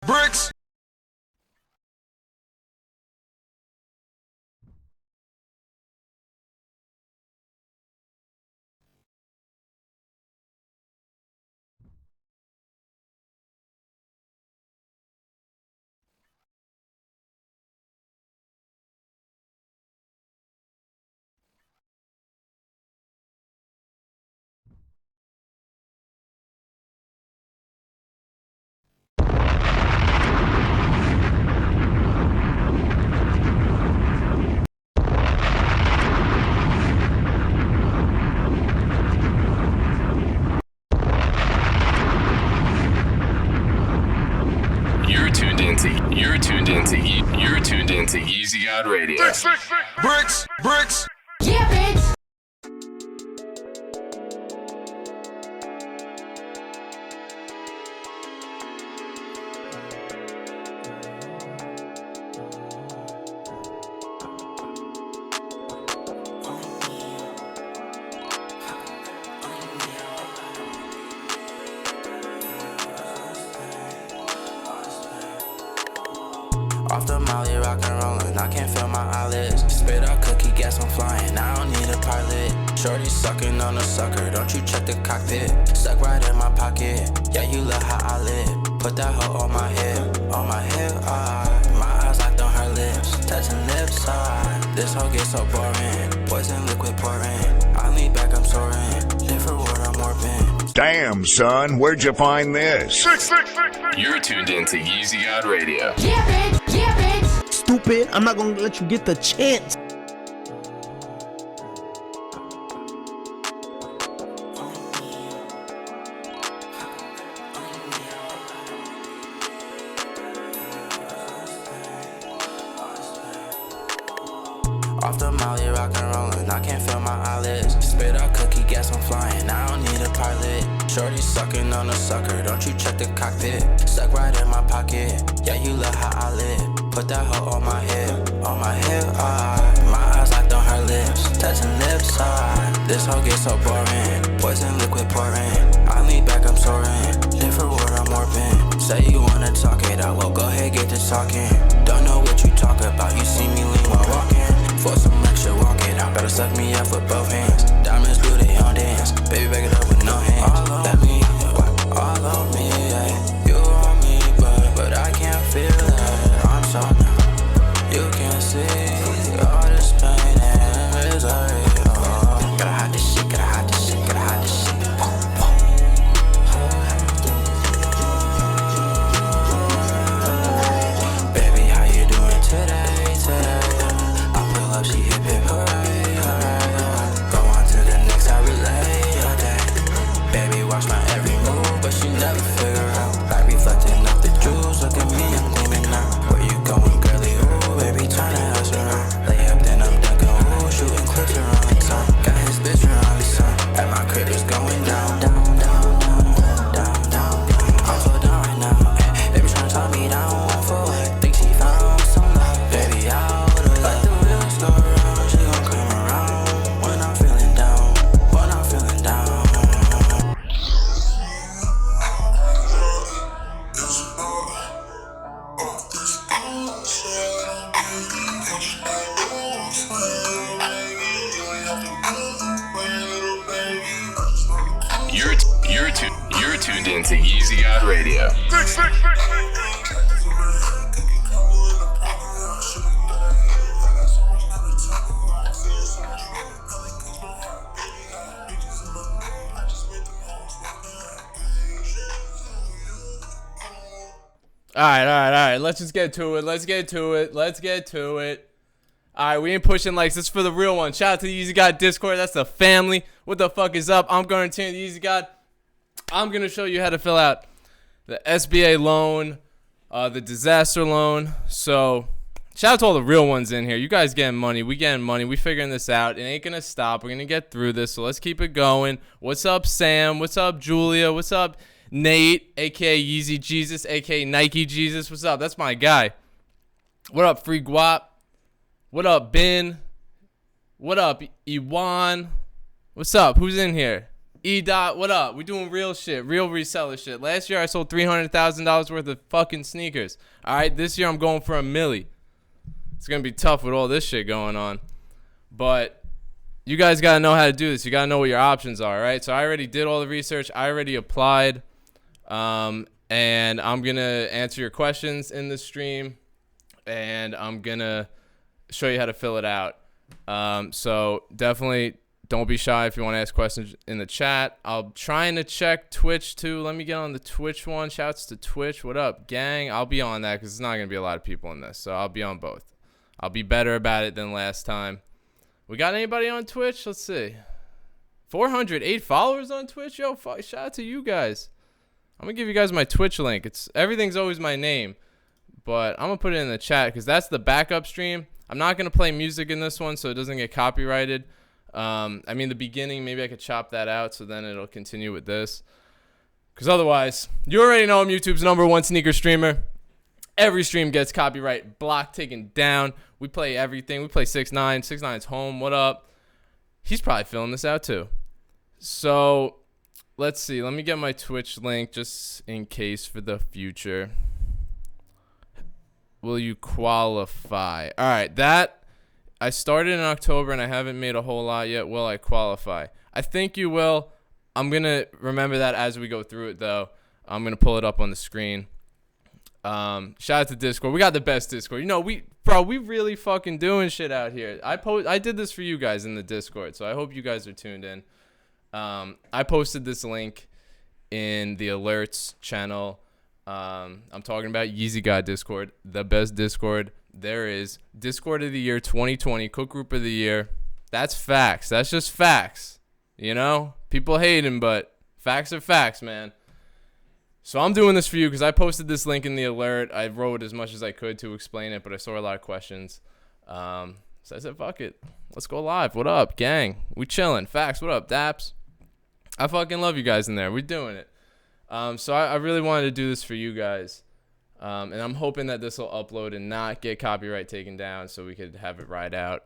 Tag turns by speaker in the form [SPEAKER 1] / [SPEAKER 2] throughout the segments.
[SPEAKER 1] Bricks.
[SPEAKER 2] You're tuned into YEEZY God Radio.
[SPEAKER 1] Bricks.
[SPEAKER 3] Yeah, bitch.
[SPEAKER 4] Off the molly, rock and rollin', I can't feel my eyelids. Spit out cookie gas, I'm flying, I don't need a pilot. Shorty sucking on a sucker, don't you check the cockpit. Stuck right in my pocket, yeah, you look how I live. Put that hoe on my hip, my eyes locked on her lips, touching lips, this hoe gets so boring, poison liquid pouring. I lean back, I'm soaring, different world, I'm warping.
[SPEAKER 5] Damn, son, where'd you find this?
[SPEAKER 2] You're tuned into YEEZY God Radio.
[SPEAKER 3] Yeah, bitch. Yeah, bitch.
[SPEAKER 6] Stupid, I'm not gonna let you get the chance.
[SPEAKER 4] Off the molly, rock and rollin', I can't feel my eyelids. Spit out cookie gas, I'm flying, I don't need a pilot. Shorty sucking on a sucker, don't you check the cockpit. Stuck right in my pocket, yeah, you look how I live. Put that hoe on my hip, my eyes locked on her lips, touching lips, this hoe gets so boring, poison liquid pouring. I lean back, I'm soaring, different world, I'm warping. Say you wanna talk it out, well go ahead, get to talking. Don't know what you talk about, you see me lean while walking. For some extra, walk it out, better suck me up with both hands. Diamonds do their own dance, baby back it up with no hands. All on me, yeah. You on me, but I can't feel it. I'm so numb, you can see all this pain and misery. Oh. Gotta hide this shit, gotta hide this shit, gotta hide this shit. Baby, how you doing today? I pull up, she hip hip hooray, hooray. Go on to the next, I relay all day. Baby, watch my every move, but she never figure out. Like reflecting off the jewels, look at me, I'm gleaming now. Where you going, girly? Ooh, baby, turn that ass around. Lay up, then I'm dunking, ooh, shooting clips around the sun. Got his bitch around the sun. At my crib, it's going down, down, down, down, down, down. I'm so down right now. Baby, tryna talk me down for what? Think she found some love. Baby, out of love. Like the wheels go around, she gon' come around. When I'm feeling down, when I'm feeling down.
[SPEAKER 2] You're tuned into YEEZY God Radio.
[SPEAKER 7] All right. Let's just get to it. All right, we ain't pushing likes. This is for the real one. Shout out to the YEEZY God Discord. That's the family. What the fuck is up? I'm going to the YEEZY God. I'm going to show you how to fill out the SBA loan, the disaster loan. So shout out to all the real ones in here. You guys getting money. We getting money. We figuring this out. It ain't going to stop. We're going to get through this. So let's keep it going. What's up, Sam? What's up, Julia? What's up, Nate, a.k.a. Yeezy Jesus, a.k.a. Nike Jesus? What's up? That's my guy. What up, Free Guap? What up, Ben? What up, Iwan? What's up? Who's in here? E. Dot, what up? We doing real shit, real reseller shit. Last year I sold $300,000 worth of fucking sneakers. All right, this year I'm going for $1 million. It's gonna be tough with all this shit going on, but you guys gotta know how to do this. You gotta know what your options are, right? So I already did all the research. I already applied, and I'm gonna answer your questions in the stream, and I'm gonna show you how to fill it out. So definitely don't be shy if you want to ask questions in the chat. I'm trying to check Twitch too. Let me get on the Twitch one. Shouts to Twitch. What up, gang? I'll be on that because there's not going to be a lot of people in this. So I'll be on both. I'll be better about it than last time. We got anybody on Twitch? Let's see. 408 followers on Twitch? Yo, fuck, shout out to you guys. I'm going to give you guys my Twitch link. Everything's always my name. But I'm going to put it in the chat because that's the backup stream. I'm not going to play music in this one so it doesn't get copyrighted. I mean, the beginning, maybe I could chop that out so then it'll continue with this. Because otherwise, you already know I'm YouTube's #1 sneaker streamer. Every stream gets copyright block taken down. We play everything. We play 6ix9ine. 6ix9ine's home. What up? He's probably filling this out too. So, let's see. Let me get my Twitch link just in case for the future. Will you qualify? All right, that... I started in October and I haven't made a whole lot yet. Will I qualify? I think you will. I'm going to remember that as we go through it, though. I'm going to pull it up on the screen. Shout out to Discord. We got the best Discord. You know, we really fucking doing shit out here. I did this for you guys in the Discord, so I hope you guys are tuned in. I posted this link in the alerts channel. I'm talking about YEEZY God Discord, the best Discord there is. Discord of the year 2020, Cook Group of the year. That's facts. That's just facts. You know, people hate him, but facts are facts, man. So I'm doing this for you because I posted this link in the alert. I wrote as much as I could to explain it, but I saw a lot of questions. So I said, fuck it. Let's go live. What up, gang? We chilling. Facts. What up, Daps? I fucking love you guys in there. We're doing it. So I really wanted to do this for you guys. And I'm hoping that this will upload and not get copyright taken down so we could have it ride out.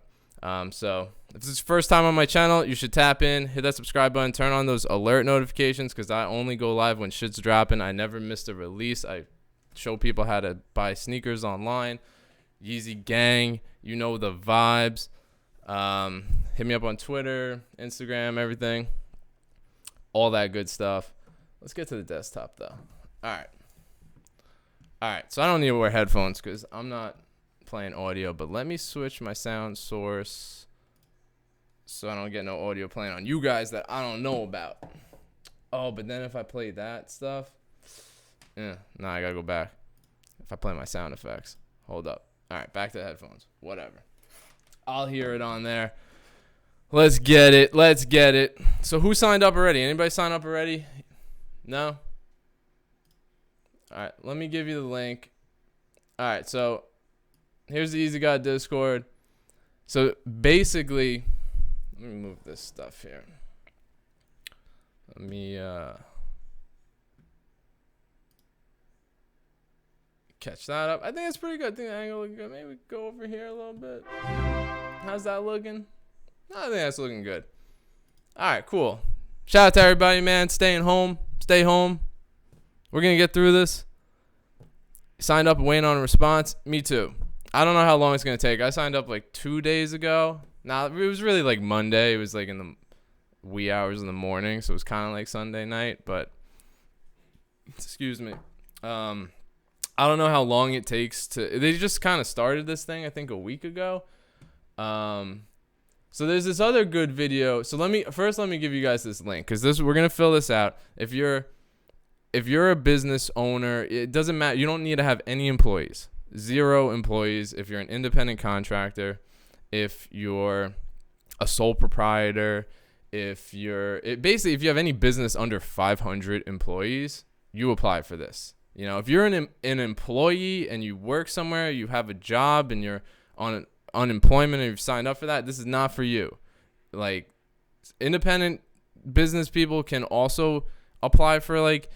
[SPEAKER 7] So if this is your first time on my channel, you should tap in, hit that subscribe button, turn on those alert notifications because I only go live when shit's dropping. I never missed a release. I show people how to buy sneakers online. Yeezy gang, you know the vibes. Hit me up on Twitter, Instagram, everything. All that good stuff. Let's get to the desktop, though. All right, so I don't need to wear headphones because I'm not playing audio, but let me switch my sound source so I don't get no audio playing on you guys that I don't know about. Oh, but then if I play that stuff, I gotta go back. If I play my sound effects, hold up. All right, back to the headphones. Whatever. I'll hear it on there. Let's get it. Let's get it. So who signed up already? Anybody sign up already? No? All right, let me give you the link. All right, so here's the YEEZY God Discord. So basically, let me move this stuff here. Let me catch that up. I think it's pretty good. I think the angle looks good. Maybe go over here a little bit. How's that looking? I think that's looking good. All right, cool. Shout out to everybody, man. Staying home. Stay home. We're going to get through this. Signed up and waiting on a response. Me too. I don't know how long it's going to take. I signed up like 2 days ago. Now, it was really like Monday. It was like in the wee hours in the morning. So it was kind of like Sunday night. But, excuse me. I don't know how long it takes to. They just kind of started this thing, I think, a week ago. So there's this other good video. So let me give you guys this link because we're gonna fill this out. If you're a business owner, it doesn't matter. You don't need to have any employees. 0 employees. If you're an independent contractor, if you're a sole proprietor, if you have any business under 500 employees, you apply for this. You know, if you're an employee and you work somewhere, you have a job and you're on unemployment and you've signed up for that, this is not for you. Like, independent business people can also apply for like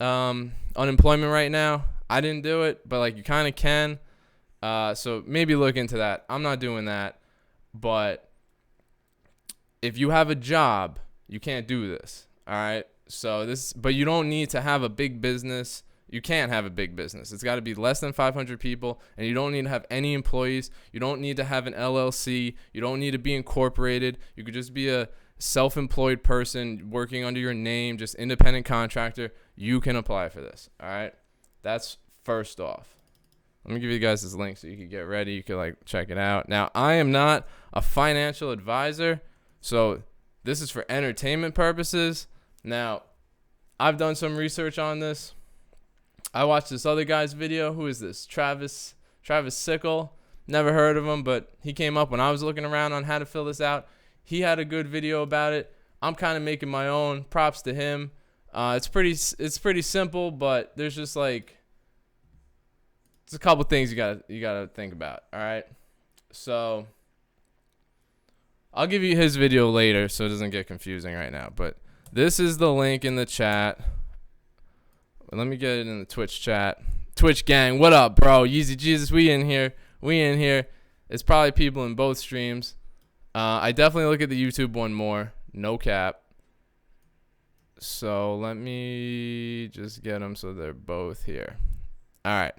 [SPEAKER 7] unemployment right now. I didn't do it, but like you kind of can. So maybe look into that. I'm not doing that. But if you have a job, you can't do this. All right. But you don't need to have a big business. You can't have a big business. It's got to be less than 500 people, and you don't need to have any employees. You don't need to have an LLC. You don't need to be incorporated. You could just be a self-employed person working under your name, just independent contractor. You can apply for this. All right. That's first off. Let me give you guys this link so you can get ready. You can check it out. Now, I am not a financial advisor, so this is for entertainment purposes. Now, I've done some research on this. I watched this other guy's video. Who is this? Travis Sickle. Never heard of him, but he came up when I was looking around on how to fill this out. He had a good video about it. I'm kind of making my own. Props to him. It's pretty simple, but there's just it's a couple things you gotta think about. All right. So I'll give you his video later so it doesn't get confusing right now. But this is the link in the chat. Let me get it in the Twitch chat. Twitch gang, what up, bro? Yeezy Jesus, we in here. It's probably people in both streams. I definitely look at the YouTube one more. No cap. So let me just get them so they're both here. All right.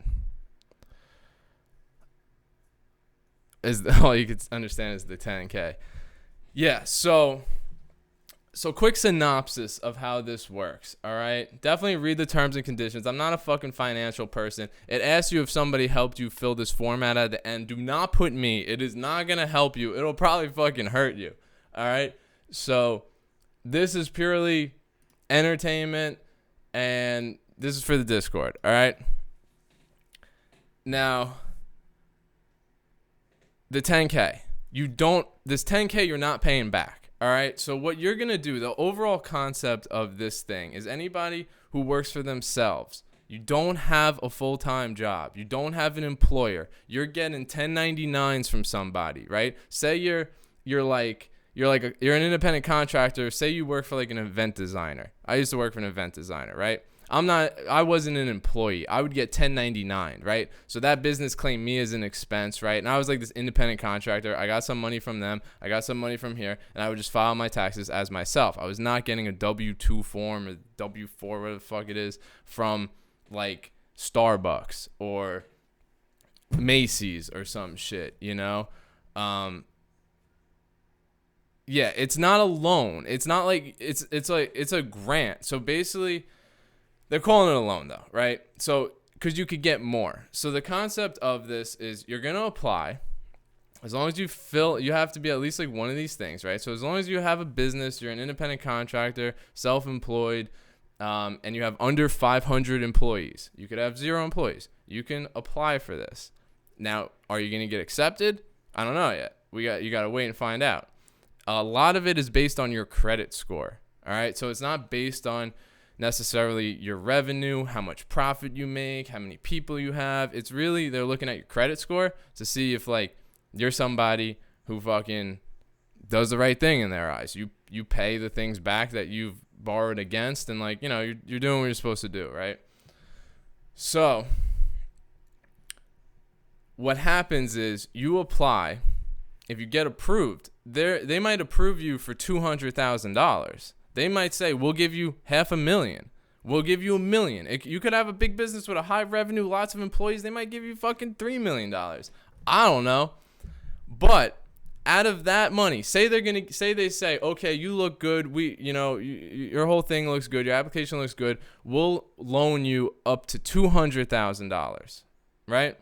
[SPEAKER 7] All you can understand is the 10K. Yeah, so quick synopsis of how this works, all right? Definitely read the terms and conditions. I'm not a fucking financial person. It asks you if somebody helped you fill this format at the end. Do not put me. It is not going to help you. It'll probably fucking hurt you, all right? So this is purely entertainment, and this is for the Discord, all right? Now, the 10K. This 10K you're not paying back. All right, so what you're going to do, the overall concept of this thing is anybody who works for themselves, you don't have a full-time job, you don't have an employer, you're getting 1099s from somebody, right? Say you're an independent contractor, say you work for an event designer. I used to work for an event designer, right? I wasn't an employee. I would get 1099, right? So that business claimed me as an expense, right? And I was this independent contractor. I got some money from them. I got some money from here. And I would just file my taxes as myself. I was not getting a W-2 form or W-4, whatever the fuck it is, from Starbucks or Macy's or some shit, you know? Yeah, it's not a loan. It's not it's a grant. So basically, they're calling it a loan though, right? So, because you could get more. So the concept of this is you're going to apply. As long as you have to be at least one of these things, right? So as long as you have a business, you're an independent contractor, self-employed, and you have under 500 employees. You could have 0 employees. You can apply for this. Now, are you going to get accepted? I don't know yet. You got to wait and find out. A lot of it is based on your credit score, all right? So it's not based on necessarily your revenue, how much profit you make, how many people you have. It's really, they're looking at your credit score to see if you're somebody who fucking does the right thing in their eyes. You pay the things back that you've borrowed against, and you're doing what you're supposed to do, right? So what happens is you apply. If you get approved, they might approve you for $200,000. They might say, we'll give you $500,000. We'll give you $1 million. You could have a big business with a high revenue, lots of employees. They might give you fucking $3 million. I don't know. But out of that money, say they say, okay, you look good. Your whole thing looks good. Your application looks good. We'll loan you up to $200,000, right?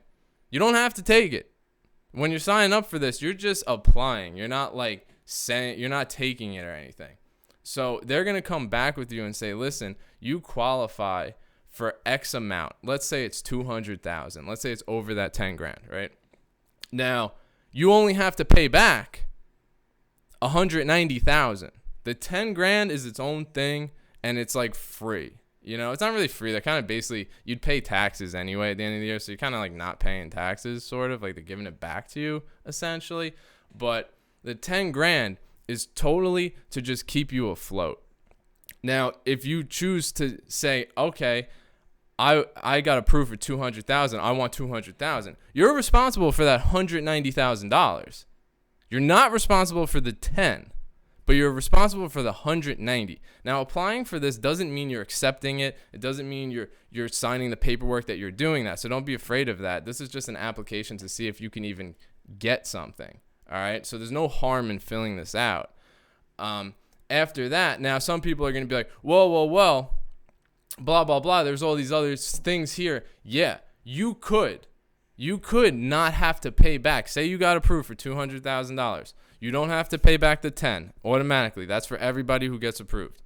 [SPEAKER 7] You don't have to take it. When you're signing up for this, you're just applying. You're not you're not taking it or anything. So they're going to come back with you and say, listen, you qualify for X amount. Let's say it's 200,000. Let's say it's over that 10 grand, right? Now, you only have to pay back 190,000. The 10 grand is its own thing, and it's free. It's not really free. They're kind of basically, you'd pay taxes anyway at the end of the year, so you're kind of not paying taxes, sort of, they're giving it back to you, essentially. But the 10 grand is totally to just keep you afloat. Now, if you choose to say, okay, I got approved for 200,000. I want 200,000. You're responsible for that $190,000. You're not responsible for the 10, but you're responsible for the 190. Now, applying for this doesn't mean you're accepting it. It doesn't mean you're signing the paperwork that you're doing that. So don't be afraid of that. This is just an application to see if you can even get something. All right. So there's no harm in filling this out. After that, now some people are going to be like, well, blah, blah, blah. There's all these other things here. Yeah, you could not have to pay back. Say you got approved for $200,000. You don't have to pay back the 10 automatically. That's for everybody who gets approved.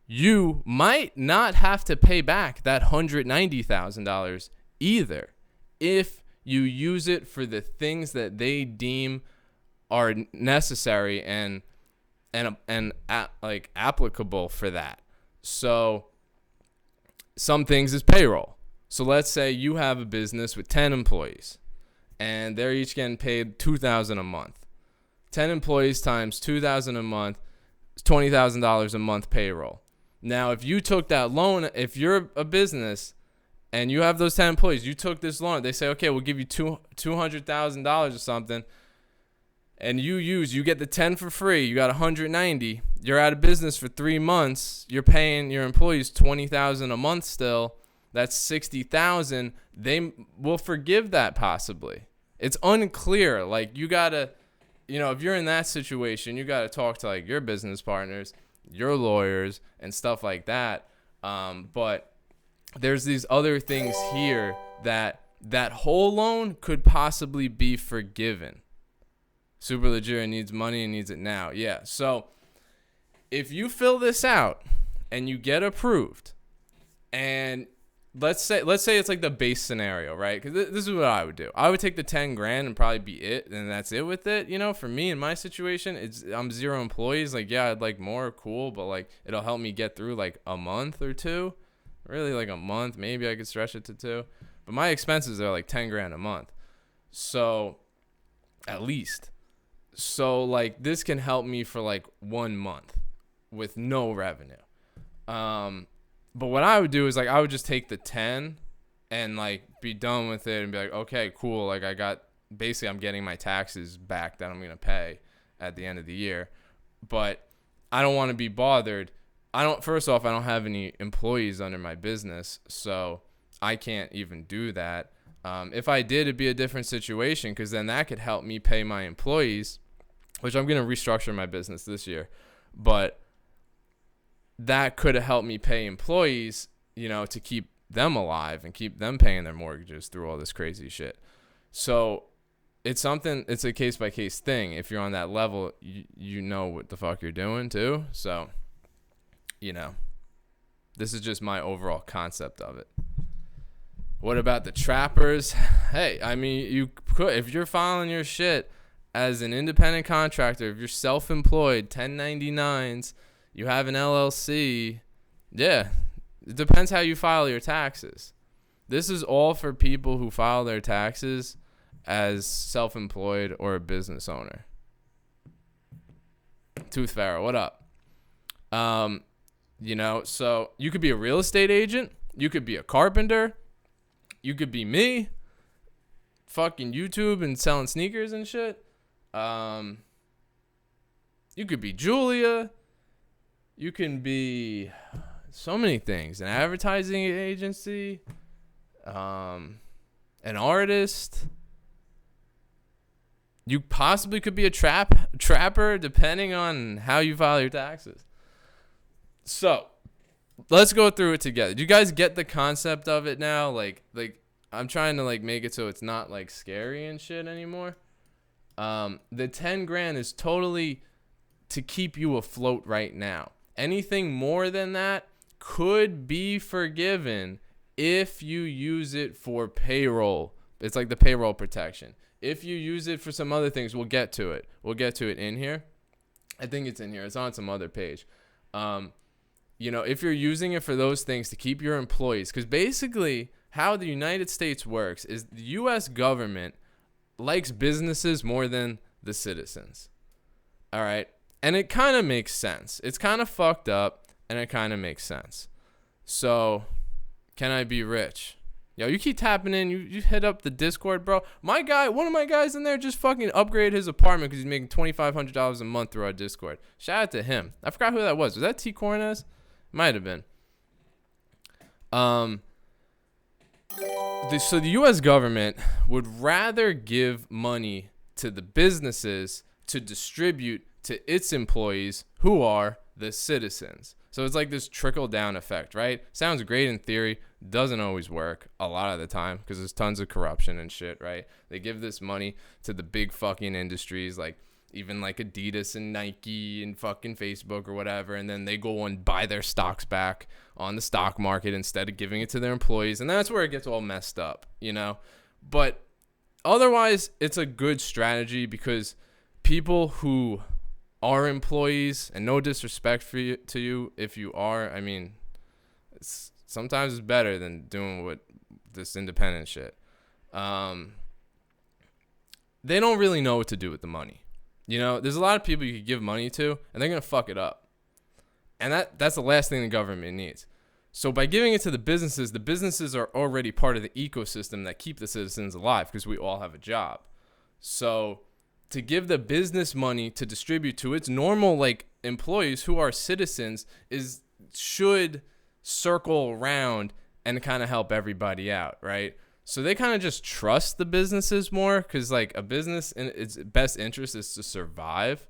[SPEAKER 7] You might not have to pay back that $190,000 either if you use it for the things that they deem are necessary and like applicable for that. So some things is payroll. So let's say you have a business with 10 employees and they're each getting paid $2,000 a month. 10 employees times $2,000 a month is $20,000 a month payroll. Now, if you took that loan, if you're a business and you have those 10 employees, you took this loan, they say, okay, we'll give you $200,000 or something. And you get the 10 for free. You got 190. You're out of business for 3 months. You're paying your employees $20,000 a month still. That's $60,000. They will forgive that possibly. It's unclear. Like you gotta, if you're in that situation, you gotta talk to like your business partners, your lawyers, and stuff like that. But there's these other things here that whole loan could possibly be forgiven. Super legit needs money and needs it now. Yeah. So if you fill this out and you get approved, and let's say it's like the base scenario, right? Because this is what I would do. I would take the 10 grand and probably be it, and that's it with it. For me in my situation, I'm 0 employees. Like, yeah, I'd like more, cool, but like it'll help me get through like a month or 2. Really, like a month. Maybe I could stretch it to 2. But my expenses are like 10 grand a month. So at least. So like this can help me for like 1 month with no revenue. But what I would do is like I would just take the 10 and like be done with it and be like, okay, cool. Like I'm getting my taxes back that I'm going to pay at the end of the year. But I don't want to be bothered. First off, I don't have any employees under my business, so I can't even do that. If I did, it'd be a different situation because then that could help me pay my employees, which I'm going to restructure my business this year. But that could have helped me pay employees, to keep them alive and keep them paying their mortgages through all this crazy shit. So it's a case by case thing. If you're on that level, you know what the fuck you're doing too. So, this is just my overall concept of it. What about the trappers? Hey, I mean, you could, if you're filing your shit as an independent contractor, if you're self-employed, 1099s, you have an LLC, yeah, it depends how you file your taxes. This is all for people who file their taxes as self-employed or a business owner. Tooth Pharaoh, what up? So you could be a real estate agent. You could be a carpenter. You could be me. Fucking YouTube and selling sneakers and shit. You could be Julia. You can be so many things. An advertising agency. An artist. You possibly could be a trapper depending on how you file your taxes. So, let's go through it together. Do you guys get the concept of it now? Like I'm trying to like make it so it's not like scary and shit anymore. The 10 grand is totally to keep you afloat right now. Anything more than that could be forgiven if you use it for payroll. It's like the payroll protection. If you use it for some other things, we'll get to it. We'll get to it in here. I think it's in here. It's on some other page. If you're using it for those things to keep your employees, because basically how the United States works is the U.S. government likes businesses more than the citizens. All right. And it kind of makes sense. It's kind of fucked up and it kind of makes sense. So Can I be rich? Yo, you keep tapping in. You hit up the Discord, bro. My guy, one of my guys in there just fucking upgraded his apartment because he's making $2,500 a month through our Discord. Shout out to him. I forgot who that was. Was that T. Cornez? Might have been. So the U.S. government would rather give money to the businesses to distribute to its employees, who are the citizens. So it's like this trickle-down effect, right? Sounds great in theory, doesn't always work a lot of the time because there's tons of corruption and shit, right? They give this money to the big fucking industries, like even like Adidas and Nike and fucking Facebook or whatever, and then they go and buy their stocks back on the stock market instead of giving it to their employees, and that's where it gets all messed up, you know? But otherwise, it's a good strategy because people who are employees, and no disrespect to you if you are, I mean, sometimes it's better than doing what this independent shit. They don't really know what to do with the money. You know, there's a lot of people you could give money to, and they're going to fuck it up. And that's the last thing the government needs. So by giving it to the businesses are already part of the ecosystem that keep the citizens alive because we all have a job. So to give the business money to distribute to its normal like employees who are citizens should circle around and kind of help everybody out, right? So they kind of just trust the businesses more because like a business in its best interest is to survive,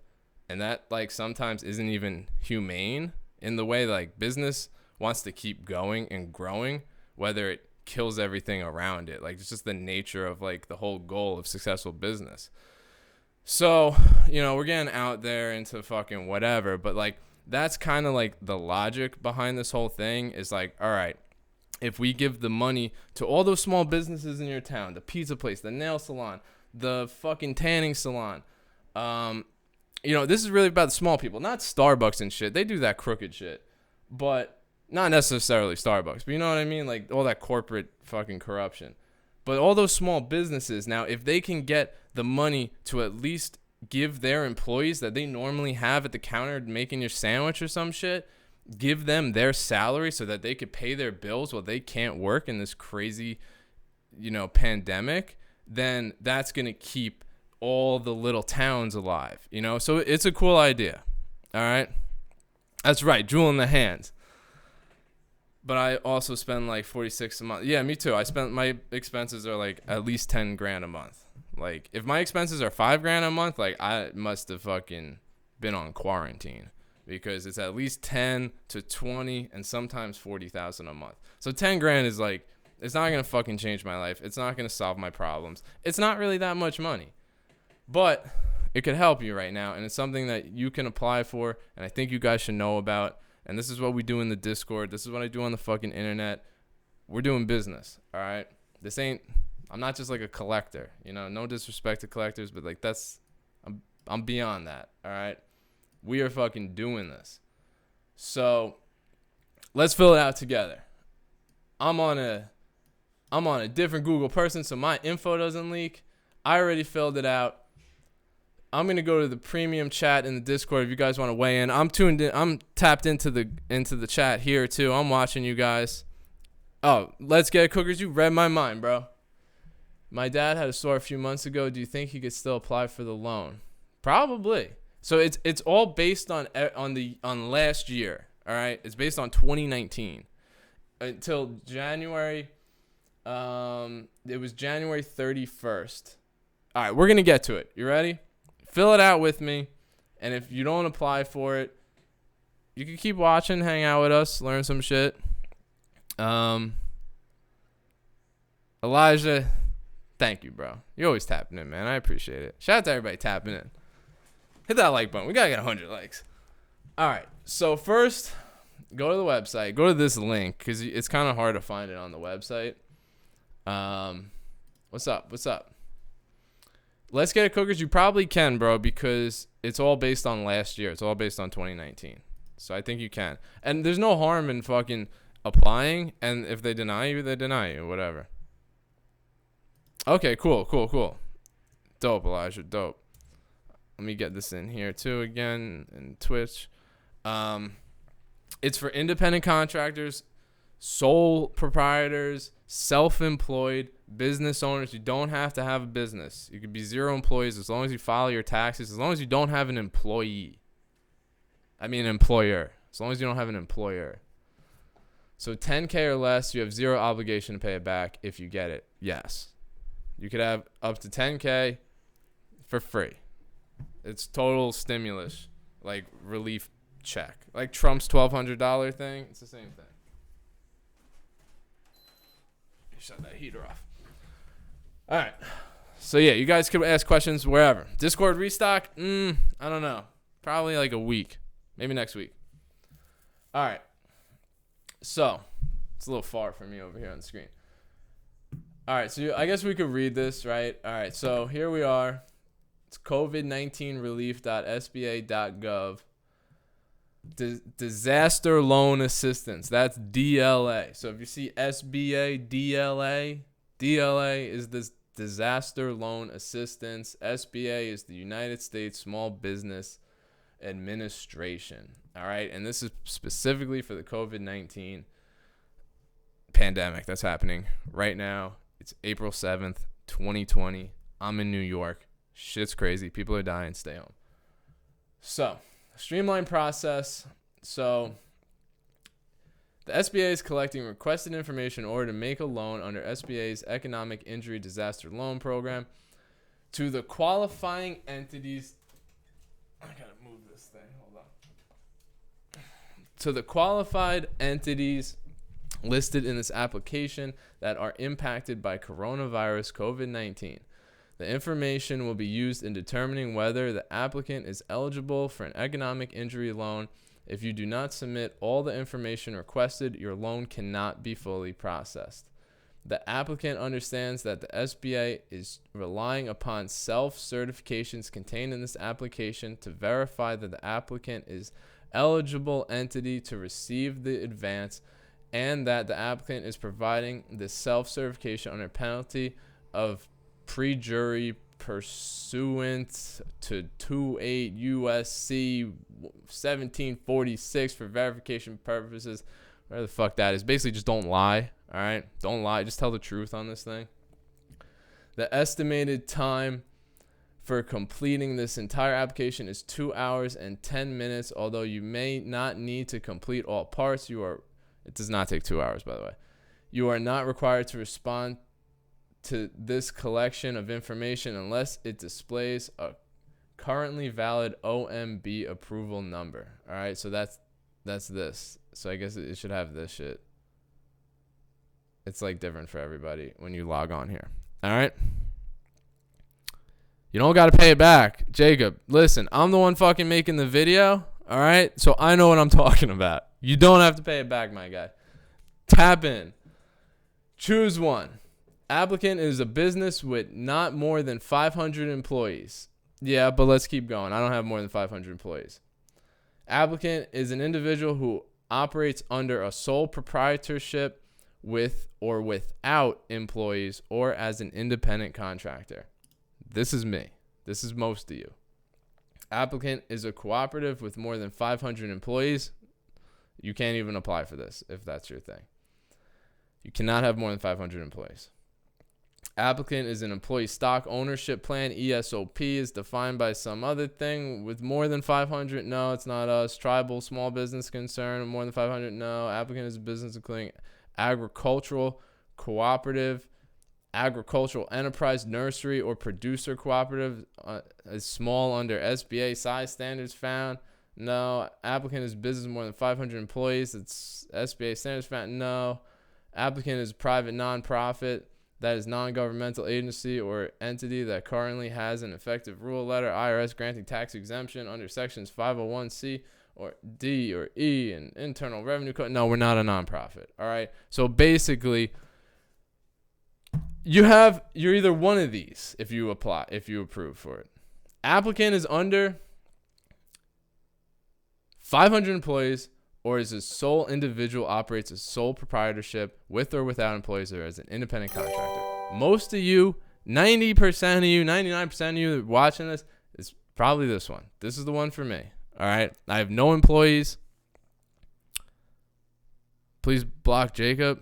[SPEAKER 7] and that like sometimes isn't even humane in the way like business wants to keep going and growing, whether it kills everything around it. Like it's just the nature of like the whole goal of successful business. So, you know, we're getting out there into fucking whatever, but like that's kind of like the logic behind this whole thing is like, all right, if we give the money to all those small businesses in your town, the pizza place, the nail salon, the fucking tanning salon, you know, this is really about the small people, not Starbucks and shit. They do that crooked shit, but not necessarily Starbucks, but you know what I mean? Like all that corporate fucking corruption. But all those small businesses, now, if they can get the money to at least give their employees that they normally have at the counter making your sandwich or some shit, give them their salary so that they could pay their bills while they can't work in this crazy, you know, pandemic, then that's going to keep all the little towns alive, you know? So it's a cool idea, all right? That's right, jewel in the hands. But I also spend like $46 a month. Yeah, me too. My expenses are like at least 10 grand a month. Like if my expenses are 5 grand a month, like I must have fucking been on quarantine because it's at least 10 to 20 and sometimes 40,000 a month. So 10 grand is like, it's not going to fucking change my life. It's not going to solve my problems. It's not really that much money, but it could help you right now. And it's something that you can apply for. And I think you guys should know about. And this is what we do in the Discord. This is what I do on the fucking internet. We're doing business, all right? I'm not just like a collector, you know? No disrespect to collectors, but like I'm beyond that, all right? We are fucking doing this. So let's fill it out together. I'm on a different Google person, so my info doesn't leak. I already filled it out. I'm gonna go to the premium chat in the Discord if you guys want to weigh in. I'm tuned in. I'm tapped into the chat here too. I'm watching you guys. Oh, let's get it, cookers. You read my mind, bro. My dad had a store a few months ago. Do you think he could still apply for the loan? Probably. So it's all based on last year. All right, it's based on 2019 until January. It was January 31st. All right, we're gonna get to it. You ready? Fill it out with me, and if you don't apply for it, you can keep watching, hang out with us, learn some shit. Elijah, thank you, bro. You're always tapping in, man. I appreciate it. Shout out to everybody tapping in. Hit that like button. We gotta get 100 likes. All right, so first, go to the website. Go to this link, because it's kind of hard to find it on the website. What's up? Let's get it, cookers. You probably can, bro, because it's all based on last year. It's all based on 2019. So I think you can. And there's no harm in fucking applying. And if they deny you, they deny you. Whatever. Okay, cool. Dope, Elijah. Dope. Let me get this in here, too, again, in Twitch. It's for independent contractors, sole proprietors, self-employed, business owners. You don't have to have a business. You could be 0 employees as long as you file your taxes, as long as you don't have an employer. As long as you don't have an employer. So 10K or less, you have 0 obligation to pay it back if you get it. Yes. You could have up to 10K for free. It's total stimulus, like relief check. Like Trump's $1,200 thing. It's the same thing. Shut that heater off. All right. So, yeah, you guys could ask questions wherever. Discord restock? I don't know. Probably like a week. Maybe next week. All right. So, it's a little far for me over here on the screen. All right. So, I guess we could read this, right? All right. So, here we are. It's covid19relief.sba.gov. Disaster Loan Assistance. That's DLA. So if you see SBA DLA, DLA is this Disaster Loan Assistance. SBA is the United States Small Business Administration. All right. And this is specifically for the COVID-19 pandemic that's happening right now. It's April 7th, 2020. I'm in New York. Shit's crazy. People are dying. Stay home. So, streamlined process. So, the SBA is collecting requested information in order to make a loan under SBA's Economic Injury Disaster Loan Program to the qualifying entities. I gotta move this thing. Hold on. To the qualified entities listed in this application that are impacted by coronavirus COVID-19. The information will be used in determining whether the applicant is eligible for an economic injury loan. If you do not submit all the information requested, your loan cannot be fully processed. The applicant understands that the SBA is relying upon self-certifications contained in this application to verify that the applicant is eligible entity to receive the advance, and that the applicant is providing the self-certification under penalty of pre-jury pursuant to 28 U.S.C. 1746 for verification purposes. Where the fuck that is. Basically, just don't lie. All right? Don't lie. Just tell the truth on this thing. The estimated time for completing this entire application is 2 hours and 10 minutes. Although you may not need to complete all parts, it does not take 2 hours, by the way. You are not required to respond to this collection of information unless it displays a currently valid OMB approval number. All right, so that's this. So I guess it should have this shit. It's like different for everybody when you log on here. All right. You don't got to pay it back. Jacob, listen, I'm the one fucking making the video. All right. So I know what I'm talking about. You don't have to pay it back, my guy. Tap in. Choose one. Applicant is a business with not more than 500 employees. Yeah, but let's keep going. I don't have more than 500 employees. Applicant is an individual who operates under a sole proprietorship with or without employees or as an independent contractor. This is me. This is most of you. Applicant is a cooperative with more than 500 employees. You can't even apply for this if that's your thing. You cannot have more than 500 employees. Applicant is an employee stock ownership plan. ESOP is defined by some other thing with more than 500. No, it's not us. Tribal small business concern, more than 500. No. Applicant is a business including agricultural cooperative, agricultural enterprise, nursery, or producer cooperative is small under SBA size standards found. No. Applicant is business more than 500 employees. It's SBA standards found. No. Applicant is private nonprofit. That is non-governmental agency or entity that currently has an effective rule letter, IRS granting tax exemption under sections 501C or D or E and Internal Revenue Code. No, we're not a nonprofit. All right. So basically, you're either one of these if you approve for it. Applicant is under 500 employees, or is a sole individual operates a sole proprietorship with or without employees or as an independent contractor. Most of you, 90% of you, 99% of you watching this is probably this one. This is the one for me. All right. I have no employees. Please block Jacob.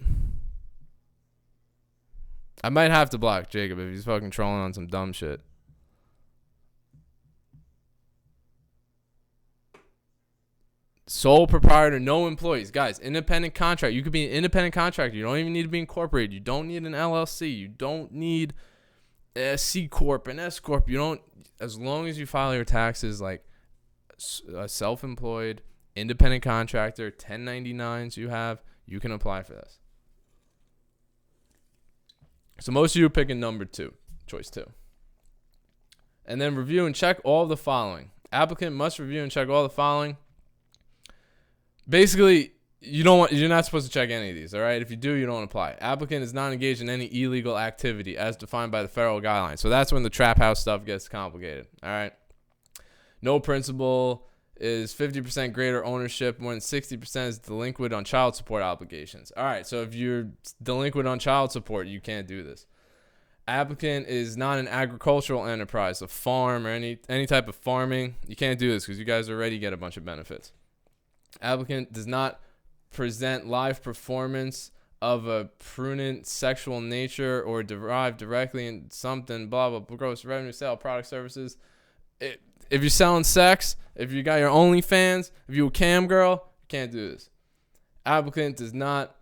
[SPEAKER 7] I might have to block Jacob if he's fucking trolling on some dumb shit. Sole proprietor, no employees. Guys, independent contract. You could be an independent contractor. You don't even need to be incorporated. You don't need an LLC. You don't need a C Corp, an S Corp. You don't, as long as you file your taxes like a self-employed, independent contractor, 1099s you can apply for this. So most of you are picking number 2, choice 2. And then review and check all the following. Applicant must review and check all the following. Basically, you're not supposed to check any of these, all right? If you do, you don't apply. Applicant is not engaged in any illegal activity as defined by the federal guidelines. So that's when the trap house stuff gets complicated, all right? No principal is 50% greater ownership, more than 60% is delinquent on child support obligations. All right, so if you're delinquent on child support, you can't do this. Applicant is not an agricultural enterprise, a farm or any type of farming. You can't do this because you guys already get a bunch of benefits. Applicant does not present live performance of a prudent sexual nature or derive directly in something, blah, blah, blah, gross revenue, sale, product, services. If you're selling sex, if you got your OnlyFans, if you're a cam girl, you can't do this. Applicant does not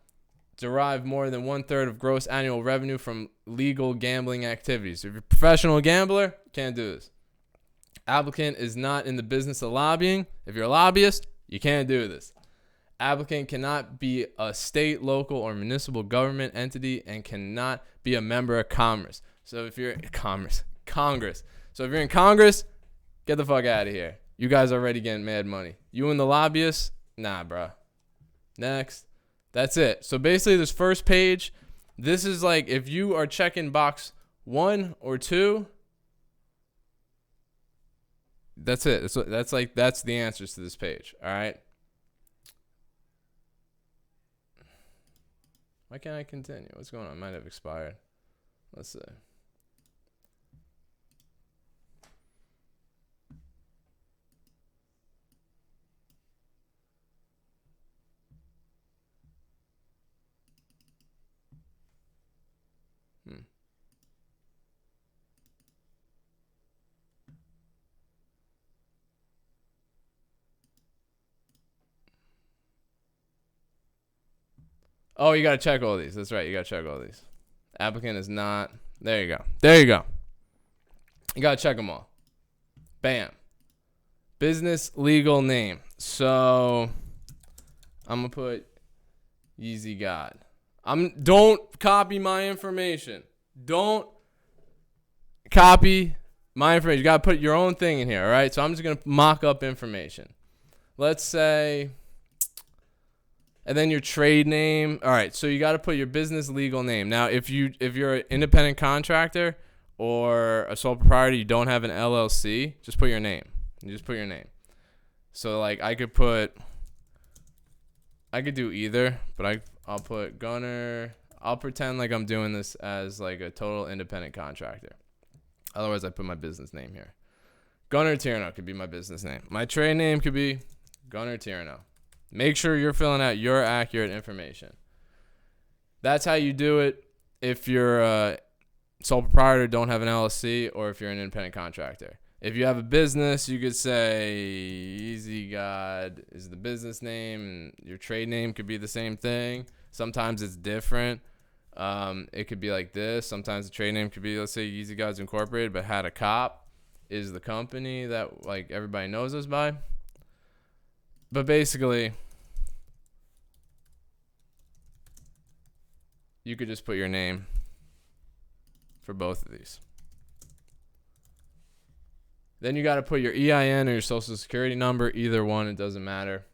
[SPEAKER 7] derive more than 1/3 of gross annual revenue from legal gambling activities. If you're a professional gambler, you can't do this. Applicant is not in the business of lobbying. If you're a lobbyist, you can't do this. Applicant cannot be a state, local, or municipal government entity and cannot be a member of Congress. So if you're Congress. So if you're in Congress, get the fuck out of here. You guys are already getting mad money. You and the lobbyists? Nah, bro. Next. That's it. So basically this first page, this is like if you are checking box 1 or 2, that's it. That's the answers to this page. All right. Why can't I continue? What's going on? It might have expired. Let's see. Oh, you got to check all these. That's right. You got to check all these. Applicant is not. There you go. There you go. You got to check them all. Bam. Business legal name. So I'm going to put YEEZY God. Don't copy my information. Don't copy my information. You got to put your own thing in here, all right? So I'm just going to mock up information. Let's say, and then your trade name. All right, so you got to put your business legal name. Now, if you're an independent contractor or a sole proprietor, you don't have an LLC, just put your name. You just put your name. So like I could do either, but I'll put Gunner. I'll pretend like I'm doing this as like a total independent contractor. Otherwise, I put my business name here. Gunner Tierno could be my business name. My trade name could be Gunner Tierno. Make sure you're filling out your accurate information. That's how you do it if you're a sole proprietor, don't have an LLC, or if you're an independent contractor. If you have a business, you could say YEEZY God is the business name, and your trade name could be the same thing. Sometimes it's different. It could be like this. Sometimes the trade name could be, let's say YEEZY God's Incorporated, but Had a Cop is the company that like everybody knows us by. But basically, you could just put your name for both of these. Then you got to put your EIN or your social security number, either one, it doesn't matter.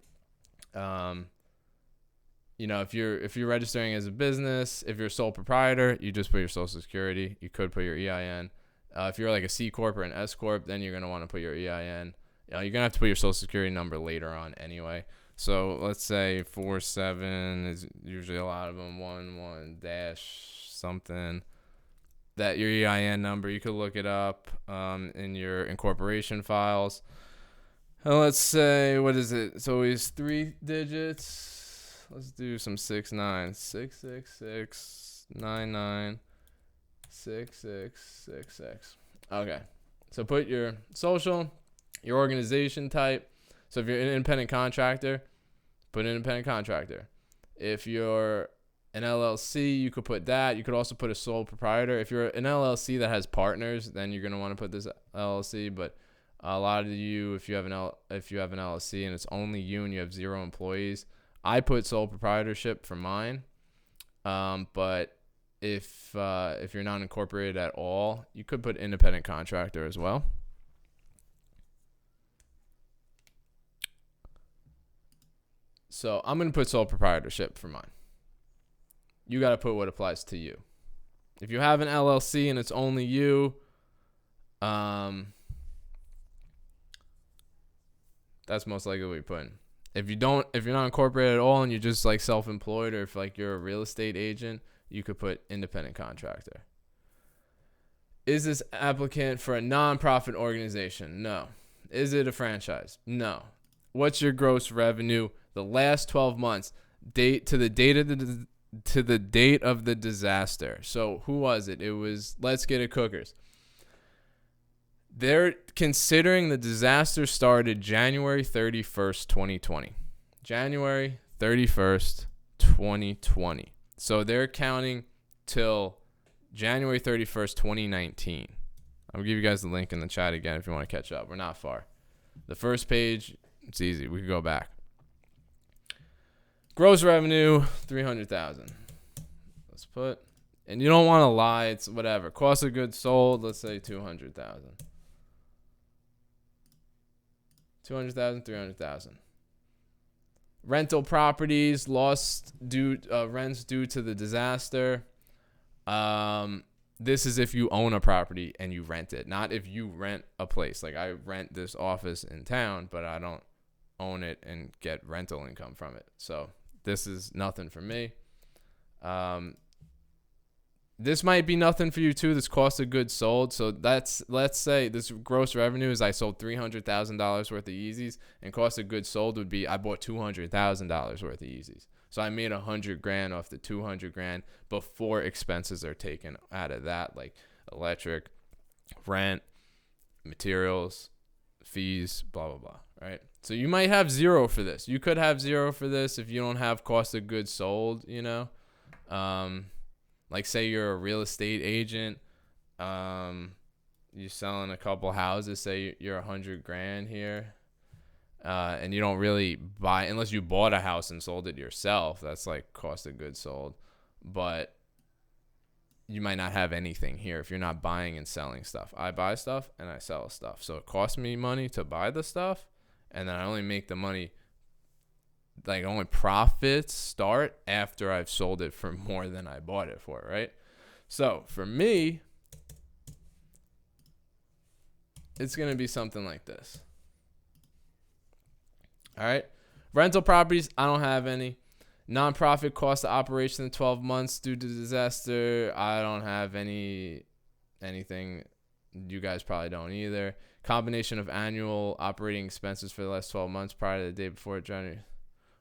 [SPEAKER 7] You know, if you're registering as a business, if you're a sole proprietor, you just put your social security. You could put your EIN. If you're like a C Corp or an S Corp, then you're going to want to put your EIN. You're going to have to put your social security number later on anyway. So let's say 47 is usually a lot of them, 11 dash something. That your EIN number, you could look it up in your incorporation files. And let's say, what is it? It's always 3 digits. Let's do some 6-9. 666-99-6666. Okay. So put your social, your organization type. So if you're an independent contractor, put independent contractor. If you're an LLC, you could put that. You could also put a sole proprietor. If you're an LLC that has partners, then you're going to want to put this LLC. But a lot of you, if you have an LLC and it's only you and you have 0 employees, I put sole proprietorship for mine. But if you're not incorporated at all, you could put independent contractor as well. So I'm going to put sole proprietorship for mine. You got to put what applies to you. If you have an LLC and it's only you, that's most likely what you put in. If you're not incorporated at all and you're just like self-employed, or if like you're a real estate agent, you could put independent contractor. Is this applicant for a nonprofit organization? No. Is it a franchise? No. What's your gross revenue the last 12 months, to the date of the disaster? So who was it? It was Let's Get It Cookers. They're considering the disaster started January 31st, 2020. January 31st, 2020. So they're counting till January 31st, 2019. I'll give you guys the link in the chat again if you want to catch up. We're not far. The first page, it's easy. We can go back. Gross revenue, $300,000. Let's put, and you don't want to lie. It's whatever. Cost of goods sold, let's say $200,000. $200,000, $300,000. Rental properties, rents due to the disaster. This is if you own a property and you rent it, not if you rent a place. Like I rent this office in town, but I don't own it and get rental income from it. So this is nothing for me. This might be nothing for you too. This cost of goods sold. So let's say this gross revenue is I sold $300,000 worth of Yeezys, and cost of goods sold would be I bought $200,000 worth of Yeezys. So I made $100,000 off the $200,000 before expenses are taken out of that, like electric, rent, materials, fees, blah, blah, blah, right? So you might have 0 for this. You could have 0 for this if you don't have cost of goods sold, you know? Like say you're a real estate agent, you're selling a couple houses, say you're $100,000 here, and you don't really buy, unless you bought a house and sold it yourself, that's like cost of goods sold. But you might not have anything here if you're not buying and selling stuff. I buy stuff and I sell stuff. So it costs me money to buy the stuff, and then I only make the money, like only profits start after I've sold it for more than I bought it for, right? So for me, it's going to be something like this. All right. Rental properties, I don't have any. Nonprofit cost of operation in 12 months due to disaster, I don't have anything. You guys probably don't either. Combination of annual operating expenses for the last 12 months prior to the day before January.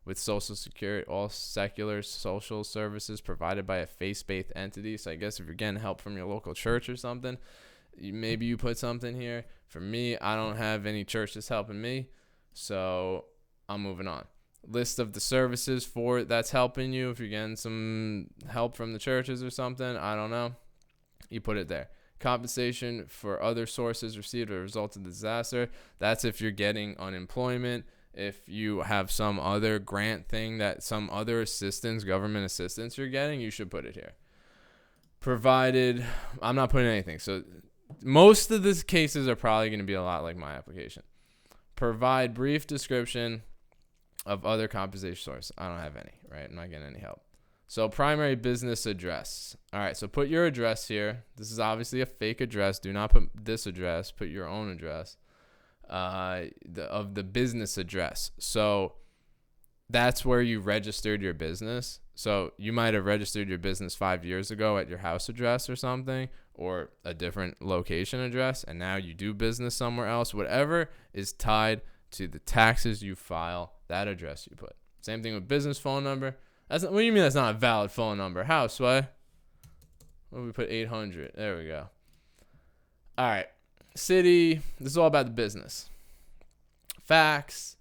[SPEAKER 7] With Social Security, all secular social services provided by a faith-based entity. So I guess if you're getting help from your local church or something, maybe you put something here. For me, I don't have any churches helping me, so I'm moving on. List of the services for that's helping you. If you're getting some help from the churches or something, I don't know, you put it there. Compensation for other sources received as a result of the disaster. That's if you're getting unemployment. If you have some other grant thing, that some other assistance, government assistance you're getting, you should put it here. Provided, I'm not putting anything. So most of these cases are probably going to be a lot like my application. Provide brief description of other compensation source. I don't have any, right? I'm not getting any help. So primary business address. All right, so put your address here. This is obviously a fake address. Do not put this address. Put your own address. Of the business address. So that's where you registered your business. So you might have registered your business 5 years ago at your house address or something, or a different location address, and now you do business somewhere else. Whatever is tied to the taxes you file, that address you put. Same thing with business phone number. That's not, what do you mean that's not a valid phone number? How, Sway? What we put 800? There we go. All right. City. This is all about the business. Fax.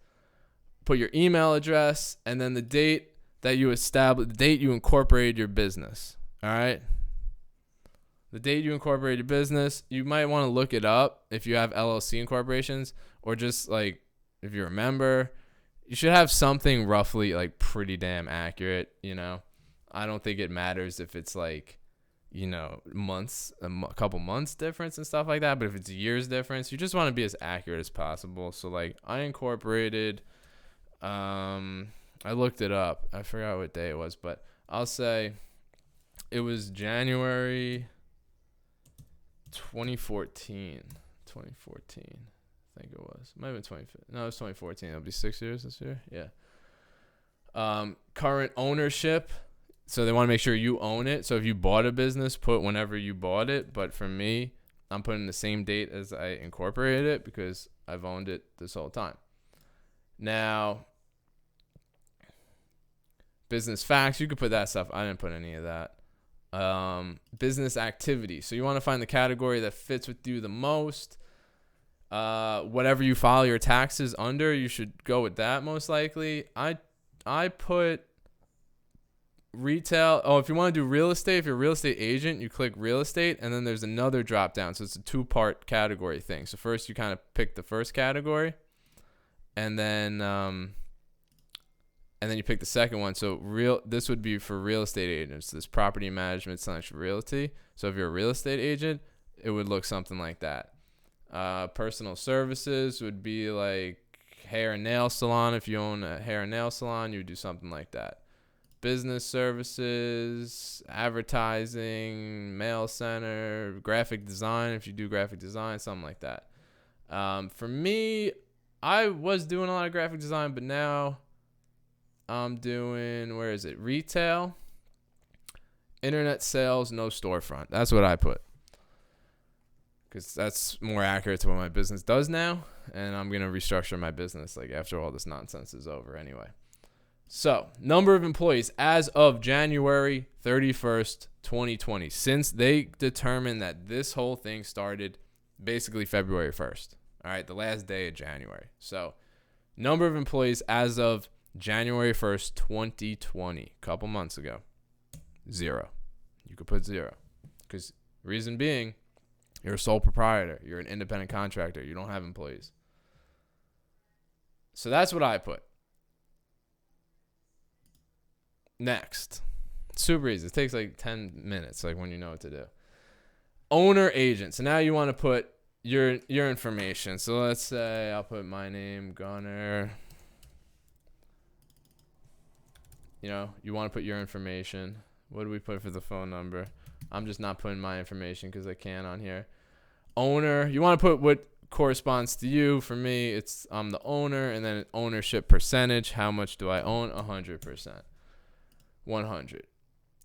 [SPEAKER 7] Put your email address and then the date that you established, the date you incorporated your business. All right. The date you incorporated your business, you might want to look it up if you have LLC incorporations, or just like if you're a member, you should have something roughly like pretty damn accurate. I don't think it matters if it's like, months, a couple months difference and stuff like that. But if it's years difference, you just want to be as accurate as possible. So like I incorporated, I looked it up. I forgot what day it was, but I'll say it was January 2014. I think it was. It might have been 2015. No, it was 2014. It'll be 6 years this year. Yeah. Current ownership. So they want to make sure you own it. So if you bought a business, put whenever you bought it. But for me, I'm putting the same date as I incorporated it because I've owned it this whole time. Now, business facts, you could put that stuff. I didn't put any of that. Business activity. So you want to find the category that fits with you the most. Whatever you file your taxes under, you should go with that most likely. I put retail. Oh, if you want to do real estate, if you're a real estate agent, you click real estate, and then there's another drop down. So it's a 2-part category thing. So first you kind of pick the first category, and then you pick the second one. So this would be for real estate agents. This property management / realty. So if you're a real estate agent, it would look something like that. Personal services would be like hair and nail salon. If you own a hair and nail salon, you would do something like that. Business services, advertising, mail center, graphic design. If you do graphic design, something like that. For me, I was doing a lot of graphic design, but now I'm doing, where is it? Retail, internet sales, no storefront. That's what I put, because that's more accurate to what my business does now, and I'm going to restructure my business like after all this nonsense is over anyway. So, number of employees as of January 31st, 2020, since they determined that this whole thing started basically February 1st. All right, the last day of January. So, number of employees as of January 1st, 2020, a couple months ago, 0. You could put 0, because reason being, you're a sole proprietor. You're an independent contractor. You don't have employees. So that's what I put. Next. Super easy. It takes like 10 minutes, like when you know what to do. Owner agent. So now you want to put your information. So let's say I'll put my name, Gunner. You want to put your information. What do we put for the phone number? I'm just not putting my information because I can on here. Owner. You want to put what corresponds to you. For me, I'm the owner, and then ownership percentage. How much do I own? 100%. 100.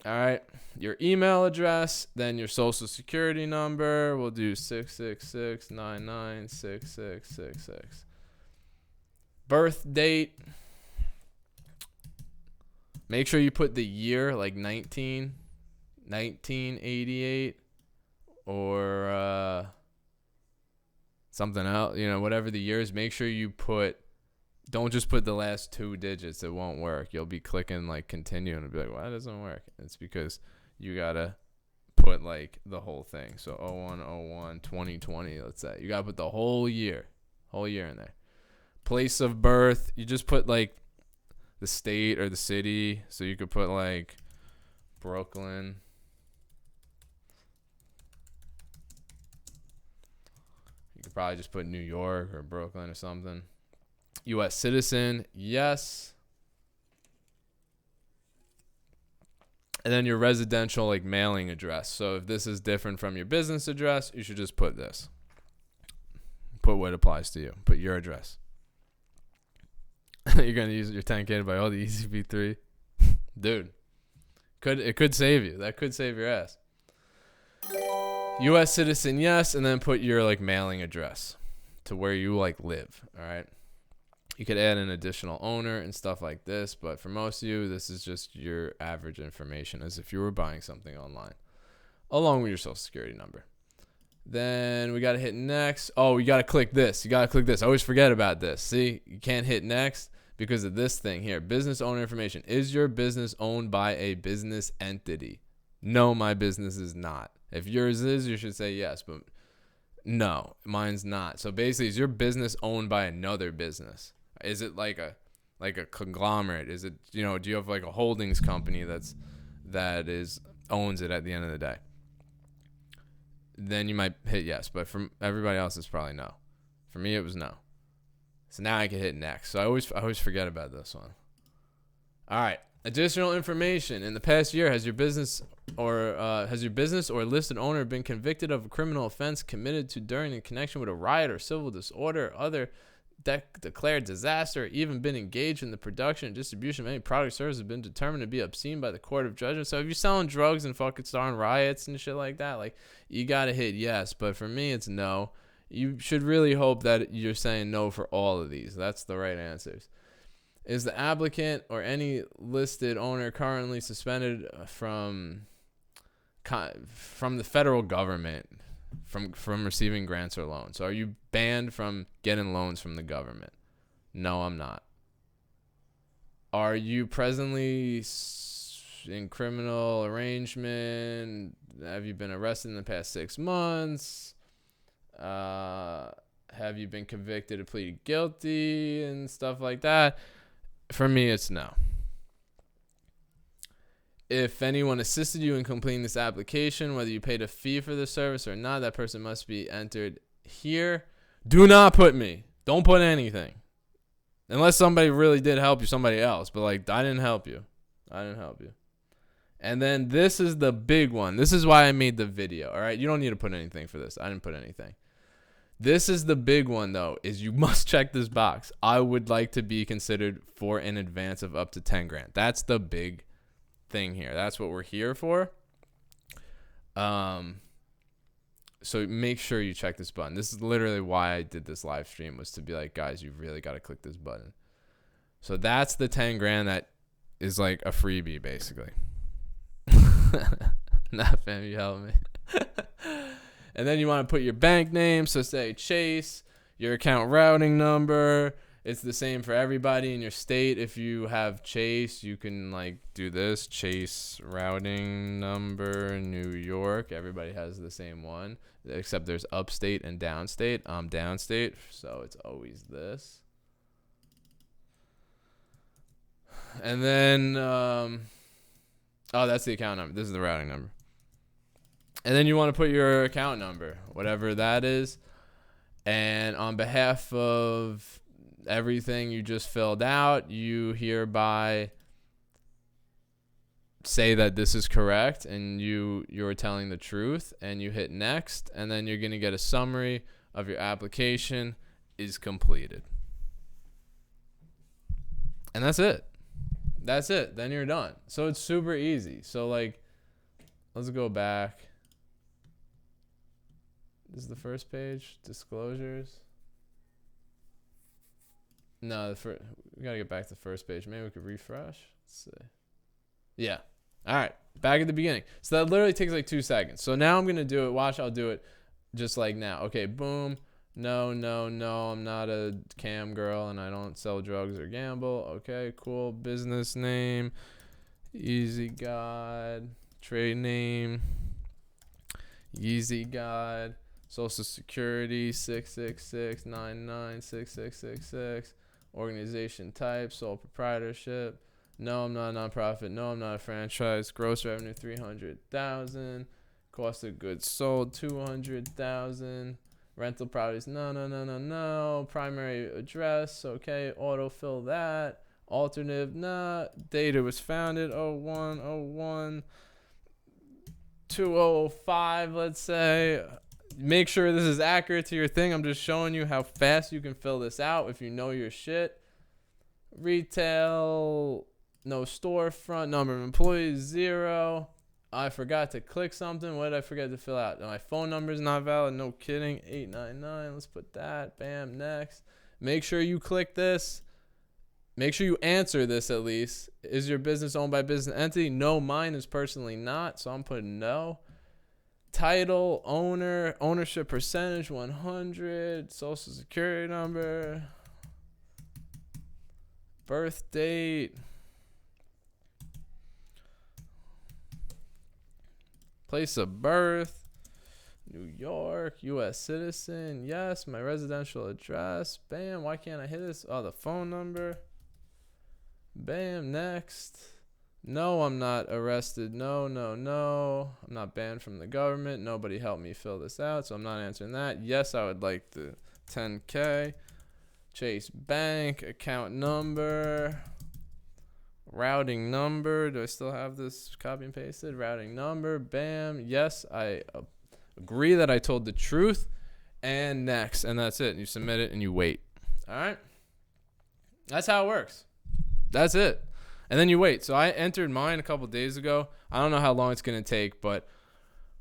[SPEAKER 7] All right. Your email address, then your social security number. We'll do 666996666. Birth date. Make sure you put the year, like 1988, or something else. Whatever the year is. Make sure you put. Don't just put the last 2 digits. It won't work. You'll be clicking like continue and it'll be like, why doesn't it work? It's because you gotta put like the whole thing. So 01/01/2020, let's say. You gotta put the whole year in there. Place of birth, you just put like the state or the city. So you could put like Brooklyn. You could probably just put New York or Brooklyn or something. U.S. citizen, yes. And then your residential like mailing address. So if this is different from your business address, you should just put this. Put what applies to you. Put your address. You're going to use your 10K to buy all the Yeezy V3. Dude, it could save you. That could save your ass. U.S. citizen, yes. And then put your like mailing address to where you like live. All right. You could add an additional owner and stuff like this, but for most of you, this is just your average information as if you were buying something online, along with your social security number. Then we got to hit next. Oh, you got to click this. You got to click this. I always forget about this. See, you can't hit next because of this thing here. Business owner information. Is your business owned by a business entity? No, my business is not. If yours is, you should say yes, but no, mine's not. So basically, is your business owned by another business? Is it like a conglomerate? Is it, do you have like a holdings company that owns it at the end of the day? Then you might hit yes, but from everybody else, it's probably no. For me, it was no. So now I can hit next. So I always forget about this one. All right. Additional information. In the past year, has your business or listed owner been convicted of a criminal offense committed to during in connection with a riot or civil disorder or other declared disaster, or even been engaged in the production and distribution of any product or service has been determined to be obscene by the court of judgment? So if you're selling drugs and fucking starting riots and shit like that, like, you gotta hit yes. But for me, it's no. You should really hope that you're saying no for all of these. That's the right answers. Is the applicant or any listed owner currently suspended from the federal government from receiving grants or loans? So are you banned from getting loans from the government? No, I'm not. Are you presently in criminal arrangement? Have you been arrested in the past 6 months? Have you been convicted or pleaded guilty and stuff like that? For me, it's no. If anyone assisted you in completing this application, whether you paid a fee for the service or not, that person must be entered here. Do not put me. Don't put anything. Unless somebody really did help you, somebody else. But, like, I didn't help you. And then this is the big one. This is why I made the video, all right? You don't need to put anything for this. I didn't put anything. This is the big one, though, is you must check this box. I would like to be considered for an advance of up to 10 grand. That's the big thing here. That's what we're here for. So make sure you check this button. This is literally why I did this live stream, was to be like, guys, you've really got to click this button. So that's the 10 grand that is like a freebie, basically. Nah, fam, you help me. And then you want to put your bank name. So say Chase, your account routing number. It's the same for everybody in your state. If you have Chase, you can like do this. Chase routing number, New York. Everybody has the same one, except there's upstate and downstate. I'm downstate, so it's always this. And then, that's the account number. This is the routing number. And then you want to put your account number, whatever that is. And on behalf of everything you just filled out, you hereby say that this is correct and you're telling the truth, and you hit next, and then you're going to get a summary of your application is completed. And that's it. That's it. Then you're done. So it's super easy. So like, let's go back. This is the first page, disclosures. No, we gotta get back to the first page. Maybe we could refresh. Let's see. Yeah. All right. Back at the beginning. So that literally takes like 2 seconds. So now I'm gonna do it. Watch, I'll do it just like now. Okay. Boom. No. I'm not a cam girl, and I don't sell drugs or gamble. Okay. Cool. Business name, YEEZY God. Trade name, YEEZY God. Social Security 666996666. Organization type, sole proprietorship. No, I'm not a nonprofit. No, I'm not a franchise. Gross revenue $300,000. Cost of goods sold $200,000. Rental properties. No. Primary address. Okay. Autofill that. Alternative. Nah. Data was founded 01/01. 2005. Let's say. Make sure this is accurate to your thing. I'm just showing you how fast you can fill this out if you know your shit. Retail, no storefront, number of employees, 0. I forgot to click something. What did I forget to fill out? My phone number is not valid. No kidding. 899. Let's put that. Bam. Next. Make sure you click this. Make sure you answer this at least. Is your business owned by a business entity? No, mine is personally not, so I'm putting no. Title, owner, ownership percentage 100, social security number, birth date, place of birth, New York, U.S. citizen, yes, my residential address, bam, why can't I hit this? Oh, the phone number, bam, next. No, I'm not arrested. No. I'm not banned from the government. Nobody helped me fill this out, so I'm not answering that. Yes, I would like the 10K. Chase Bank, account number, routing number. Do I still have this copy and pasted? Routing number, bam. Yes, I agree that I told the truth. And next, and that's it. You submit it and you wait. All right? That's how it works. That's it. And then you wait. So I entered mine a couple days ago. I don't know how long it's going to take, but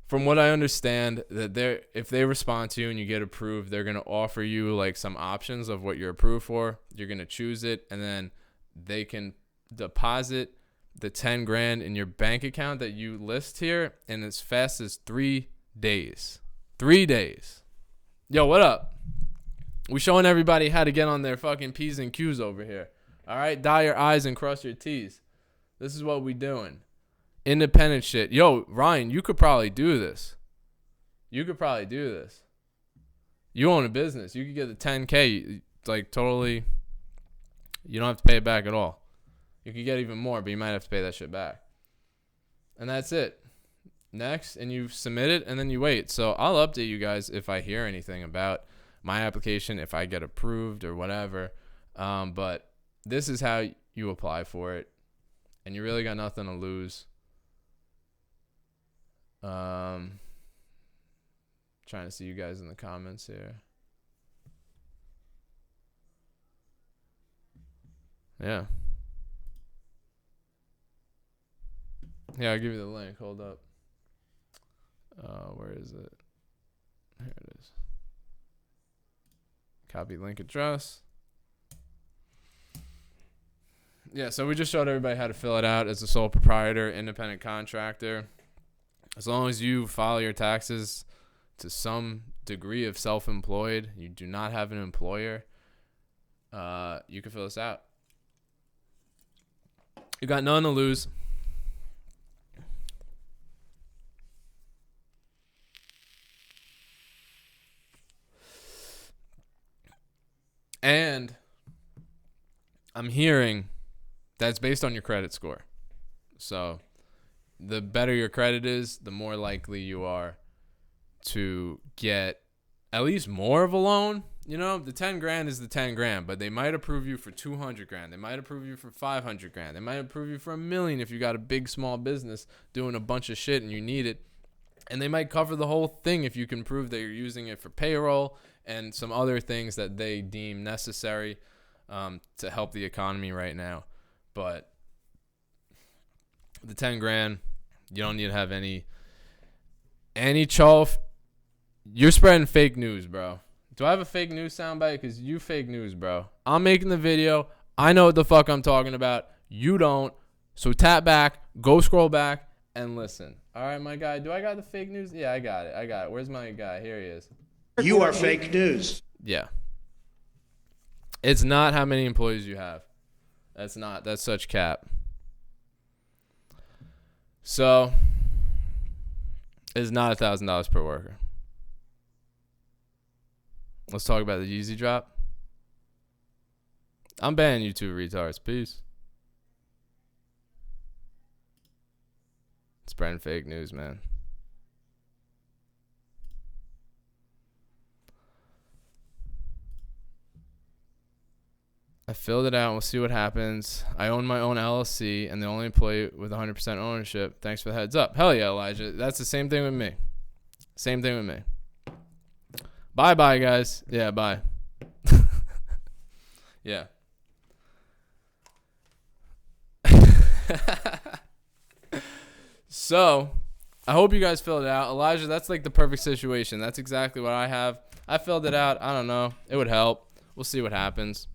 [SPEAKER 7] from what I understand, that if they respond to you and you get approved, they're going to offer you like some options of what you're approved for. You're going to choose it, and then they can deposit the 10 grand in your bank account that you list here in as fast as 3 days. 3 days. Yo, what up? We showing everybody how to get on their fucking P's and Q's over here. All right, dye your I's and cross your T's. This is what we doing. Independent shit. Yo, Ryan, you could probably do this. You own a business. You could get the 10K, like totally. You don't have to pay it back at all. You could get even more, but you might have to pay that shit back. And that's it. Next, and you submit it, and then you wait. So I'll update you guys if I hear anything about my application, if I get approved or whatever. But this is how you apply for it, and you really got nothing to lose. Trying to see you guys in the comments here. Yeah. Yeah, I'll give you the link. Hold up. Where is it? Here it is. Copy link address. Yeah, so we just showed everybody how to fill it out as a sole proprietor, independent contractor. As long as you file your taxes to some degree of self-employed, you do not have an employer, you can fill this out. You got none to lose. And I'm hearing that's based on your credit score. So the better your credit is, the more likely you are to get at least more of a loan. You know, the 10 grand is the 10 grand, but they might approve you for 200 grand. They might approve you for 500 grand. They might approve you for $1 million if you got a big small business doing a bunch of shit and you need it. And they might cover the whole thing if you can prove that you're using it for payroll and some other things that they deem necessary to help the economy right now. But the 10 grand, you don't need to have any chaff. You're spreading fake news, bro. Do I have a fake news soundbite? Because you fake news, bro. I'm making the video. I know what the fuck I'm talking about. You don't. So tap back, go scroll back, and listen. All right, my guy. Do I got the fake news? Yeah, I got it. Where's my guy? Here he is.
[SPEAKER 8] You are fake news.
[SPEAKER 7] Yeah. It's not how many employees you have. That's such cap. So, it's not $1,000 per worker. Let's talk about the Yeezy drop. I'm banning you two retards. Peace. Spreading fake news, man. I filled it out. We'll see what happens. I own my own LLC and the only employee with 100% ownership. Thanks for the heads up. Hell yeah, Elijah. That's the same thing with me. Same thing with me. Bye-bye, guys. Yeah, bye. Yeah. So, I hope you guys filled it out. Elijah, that's like the perfect situation. That's exactly what I have. I filled it out. I don't know. It would help. We'll see what happens.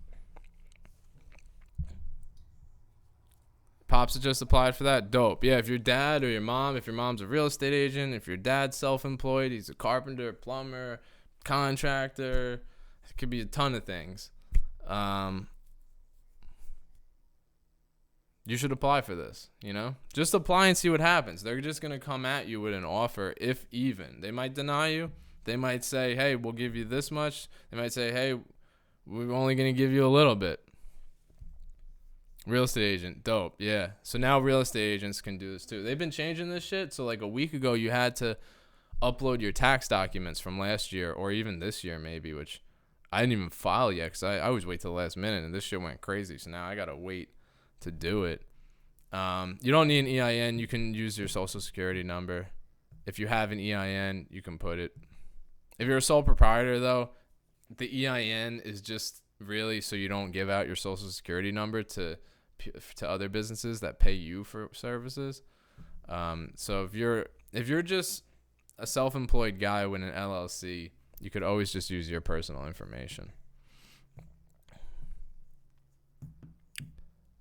[SPEAKER 7] Pops had just applied for that. Dope. Yeah, if your dad or your mom, if your mom's a real estate agent, if your dad's self-employed, he's a carpenter, plumber, contractor, it could be a ton of things. You should apply for this, you know? Just apply and see what happens. They're just going to come at you with an offer, if even. They might deny you. They might say, hey, we'll give you this much. They might say, hey, we're only going to give you a little bit. Real estate agent, dope, yeah. So now real estate agents can do this too. They've been changing this shit. So like a week ago, you had to upload your tax documents from last year or even this year maybe, which I didn't even file yet because I always wait till the last minute, and this shit went crazy. So now I got to wait to do it. You don't need an EIN. You can use your social security number. If you have an EIN, you can put it. If you're a sole proprietor, though, the EIN is just really so you don't give out your social security number to other businesses that pay you for services. So if you're just a self-employed guy with an LLC, you could always just use your personal information.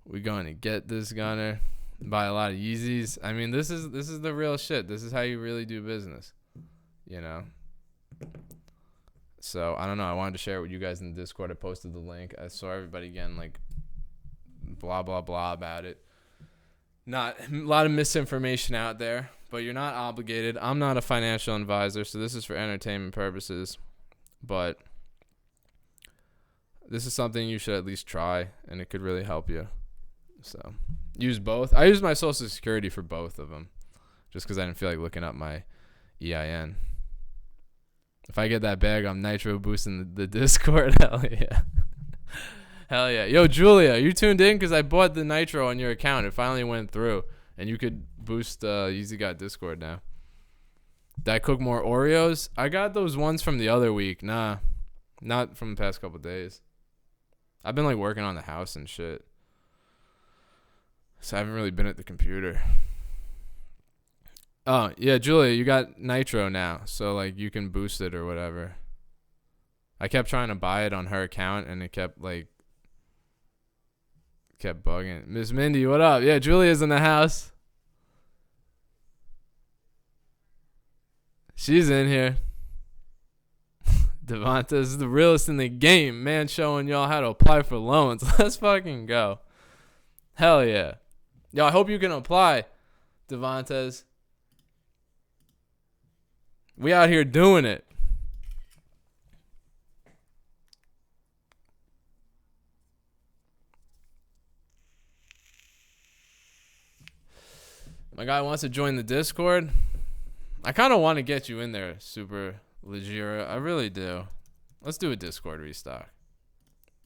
[SPEAKER 7] We're going to get this, Gunner. Buy a lot of Yeezys. I mean, this is the real shit. This is how you really do business, you know? So, I don't know. I wanted to share it with you guys in the Discord. I posted the link. I saw everybody again, like, blah, blah, blah about it. Not a lot of misinformation out there, but you're not obligated. I'm not a financial advisor, so this is for entertainment purposes. But this is something you should at least try, and it could really help you. So, use both. I use my social security for both of them, just because I didn't feel like looking up my EIN. If I get that bag, I'm nitro boosting the Discord. Hell yeah. Hell yeah. Yo, Julia, you tuned in? Because I bought the nitro on your account. It finally went through, and you could boost YEEZY GOD Discord now. Did I cook more Oreos? I got those ones from the other week. Nah, not from the past couple days. I've been like working on the house and shit, so I haven't really been at the computer. Oh, yeah, Julia, you got Nitro now, so, like, you can boost it or whatever. I kept trying to buy it on her account, and it kept bugging. Miss Mindy, what up? Yeah, Julia's in the house. She's in here. Devonta is the realest in the game, man, showing y'all how to apply for loans. Let's fucking go. Hell yeah. Yo, I hope you can apply, Devonta's. We out here doing it. My guy wants to join the Discord. I kind of want to get you in there, Super Legira. I really do. Let's do a Discord restock.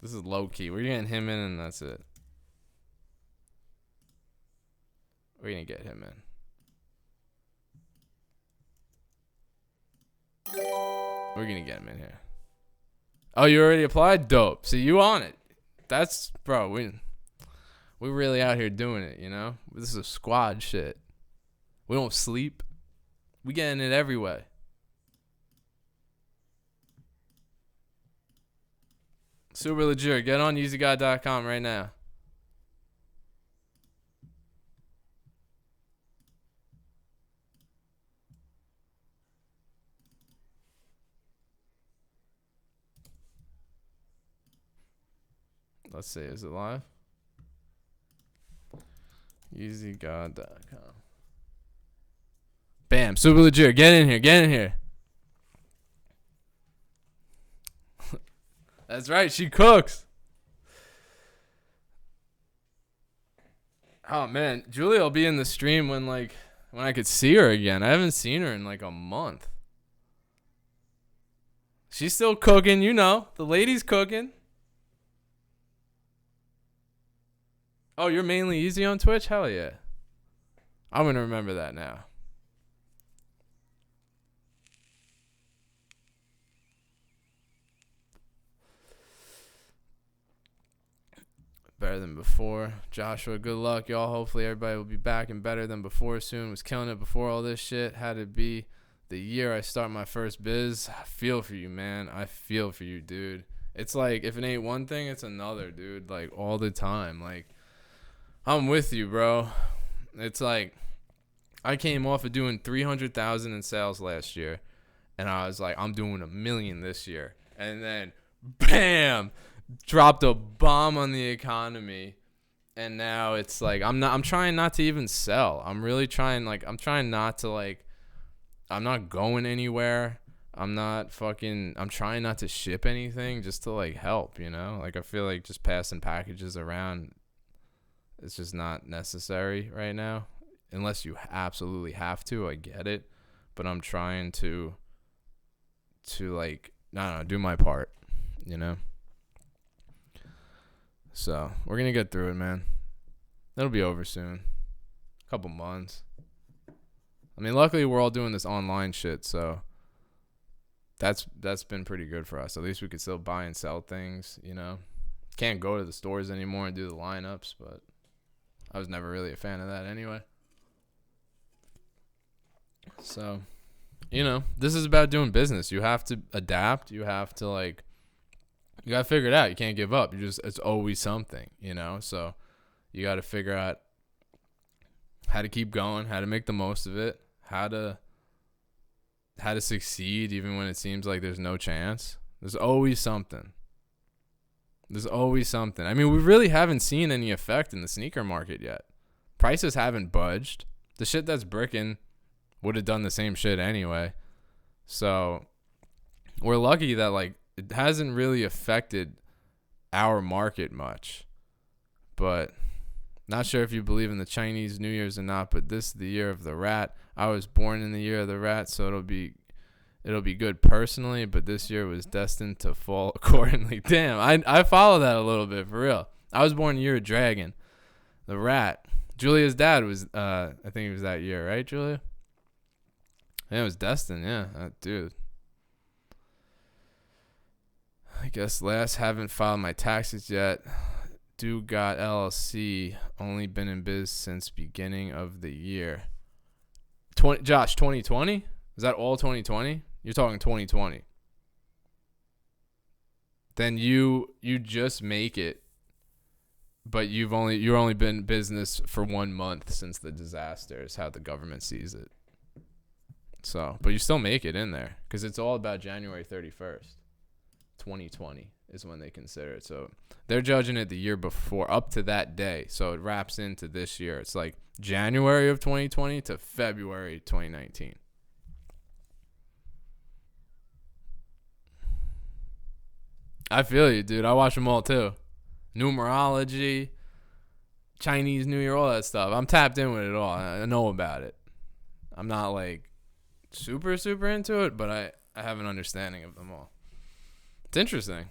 [SPEAKER 7] This is low key. We're getting him in, and that's it. We're going to get him in. We're going to get him in here. Oh, you already applied? Dope. See, you on it. That's, bro, we're really out here doing it, you know? This is a squad shit. We don't sleep. We getting it every way. Super legit. Get on YEEZYGOD.com right now. Let's see, is it live? YEEZYGOD.com. Bam, super legit. Get in here, get in here. That's right, she cooks. Oh man, Julia will be in the stream when I could see her again. I haven't seen her in like a month. She's still cooking, you know. The lady's cooking. Oh, you're mainly Easy on Twitch? Hell yeah. I'm going to remember that now. Better than before. Joshua, good luck, y'all. Hopefully everybody will be back and better than before soon. Was killing it before all this shit. Had to be the year I start my first biz. I feel for you, man. I feel for you, dude. It's like, if it ain't one thing, it's another, dude. Like, all the time. Like, I'm with you, bro. It's like, I came off of doing 300,000 in sales last year, and I was like, I'm doing $1 million this year. And then, bam, dropped a bomb on the economy. And now it's like, I'm trying not to even sell. I'm really trying, like, I'm trying not to, like, I'm not going anywhere. I'm trying not to ship anything just to, like, help, you know? Like, I feel like just passing packages around, it's just not necessary right now. Unless you absolutely have to, I get it. But I'm trying to like, I don't know, do my part, you know? So, we're going to get through it, man. It'll be over soon. A couple months. I mean, luckily we're all doing this online shit, so that's been pretty good for us. At least we could still buy and sell things, you know? Can't go to the stores anymore and do the lineups, but I was never really a fan of that anyway. So, you know, this is about doing business. You have to adapt. You have to, like, you got to figure it out. You can't give up. It's always something, you know? So you got to figure out how to keep going, how to make the most of it, how to succeed even when it seems like there's no chance. There's always something. There's always something. I mean, we really haven't seen any effect in the sneaker market yet. Prices haven't budged. The shit that's bricking would have done the same shit anyway. So we're lucky that, like, it hasn't really affected our market much. But not sure if you believe in the Chinese New Year's or not, but this is the year of the rat. I was born in the year of the rat, so it'll be good personally, but this year was destined to fall accordingly. Damn, I follow that a little bit, for real. I was born in the year of dragon. The rat. Julia's dad was, I think it was that year, right, Julia? Yeah, it was destined, yeah. Dude. I guess last, haven't filed my taxes yet. Do got LLC, only been in biz since beginning of the year. Josh, 2020? Is that all 2020? You're talking 2020. Then you just make it, but you're only been in business for 1 month since the disaster is how the government sees it. So, but you still make it in there because it's all about January 31st, 2020 is when they consider it. So they're judging it the year before up to that day. So it wraps into this year. It's like January of 2020 to February 2019. I feel you, dude. I watch them all too. Numerology, Chinese New Year, all that stuff. I'm tapped in with it all. I know about it. I'm not like super into it, but I have an understanding of them all. It's interesting.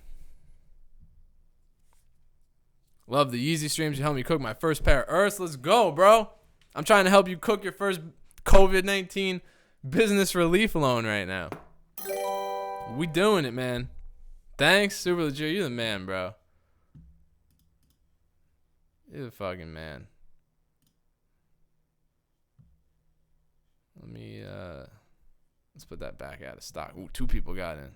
[SPEAKER 7] Love the Yeezy streams. You helped me cook my first pair of Earths. Let's go, bro. I'm trying to help you cook your first COVID-19 business relief loan right now. We doing it, man. Thanks, Super Legit. You're the man, bro. You're the fucking man. Let me, let's put that back out of stock. Ooh, 2 people got in.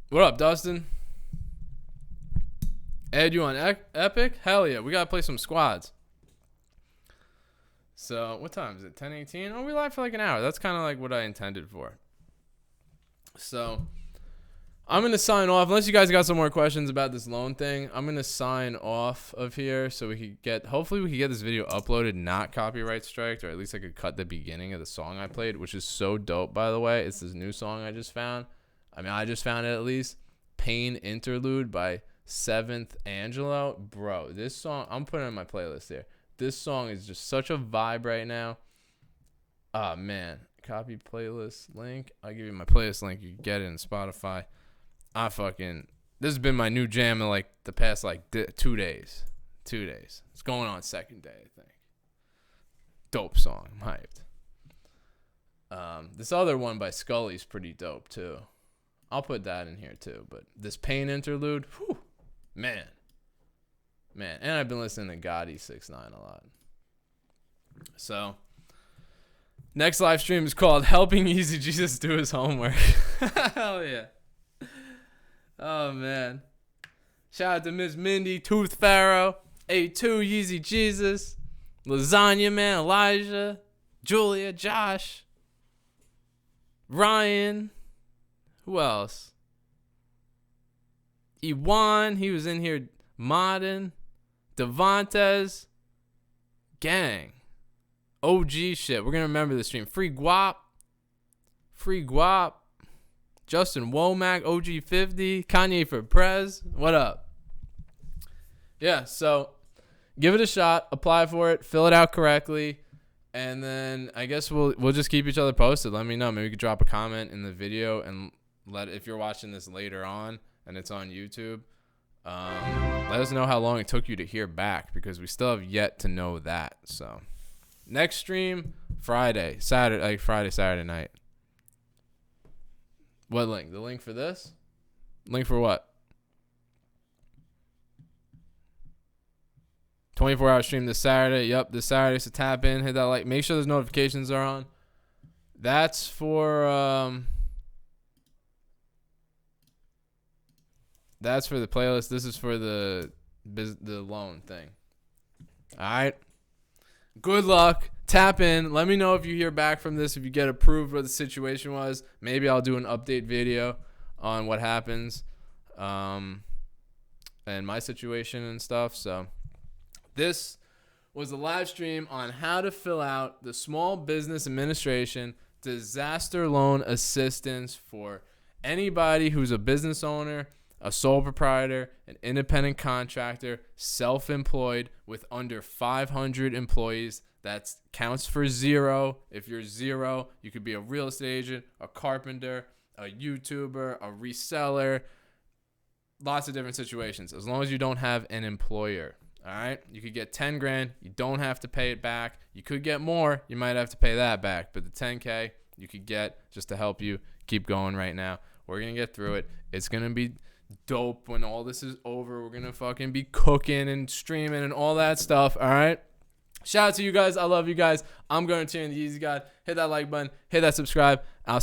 [SPEAKER 7] What up, Dustin? Add you on Epic? Hell yeah, we gotta play some squads. So, what time is it? 10:18? Oh, we live for like an hour. That's kind of like what I intended for. So, I'm going to sign off. Unless you guys got some more questions about this loan thing, I'm going to sign off of here so we could get, hopefully we could get this video uploaded, not copyright striked, or at least I could cut the beginning of the song I played, which is so dope, by the way. It's this new song I just found. I mean, I just found it at least. Pain Interlude by 7th Angelo. Bro, this song, I'm putting it in my playlist here. This song is just such a vibe right now. Ah, man. Copy playlist link. I'll give you my playlist link. You can get it in Spotify. This has been my new jam in like the past like 2 days. 2 days. It's going on 2nd day, I think. Dope song. I'm hyped. This other one by Scully's pretty dope too. I'll put that in here too. But this Pain Interlude, whew, man. Man, and I've been listening to Gotti 6ix9ine a lot. So, next live stream is called Helping Yeezy Jesus Do His Homework. Hell yeah. Oh, man. Shout out to Miss Mindy, Tooth Pharaoh, A2, Yeezy Jesus, Lasagna Man, Elijah, Julia, Josh, Ryan. Who else? Ewan, he was in here modding. Devontes. Gang. OG shit. We're going to remember this stream. Free Guap. Justin Womack, OG50. Kanye for Prez. What up? Yeah, so give it a shot. Apply for it. Fill it out correctly. And then I guess we'll just keep each other posted. Let me know. Maybe you could drop a comment in the video and if you're watching this later on and it's on YouTube, let us know how long it took you to hear back, because we still have yet to know that. So next stream Friday, Saturday night. What link? The link for this? Link for what? 24-hour stream this Saturday. Yep, this Saturday. So tap in, hit that like. Make sure those notifications are on. That's for the playlist. This is for the loan thing. All right. Good luck. Tap in. Let me know if you hear back from this, if you get approved, what the situation was. Maybe I'll do an update video on what happens and my situation and stuff. So this was a live stream on how to fill out the Small Business Administration Disaster Loan Assistance for anybody who's a business owner, a sole proprietor, an independent contractor, self-employed with under 500 employees. That counts for 0. If you're 0, you could be a real estate agent, a carpenter, a YouTuber, a reseller, lots of different situations. As long as you don't have an employer, all right? You could get 10 grand. You don't have to pay it back. You could get more. You might have to pay that back. But the 10K you could get just to help you keep going right now. We're going to get through it. It's going to be dope when all this is over. We're going to fucking be cooking and streaming and all that stuff, all right? Shout out to you guys. I love you guys. I'm going to Tierno the Yeezy God. Hit that like button. Hit that subscribe. I'll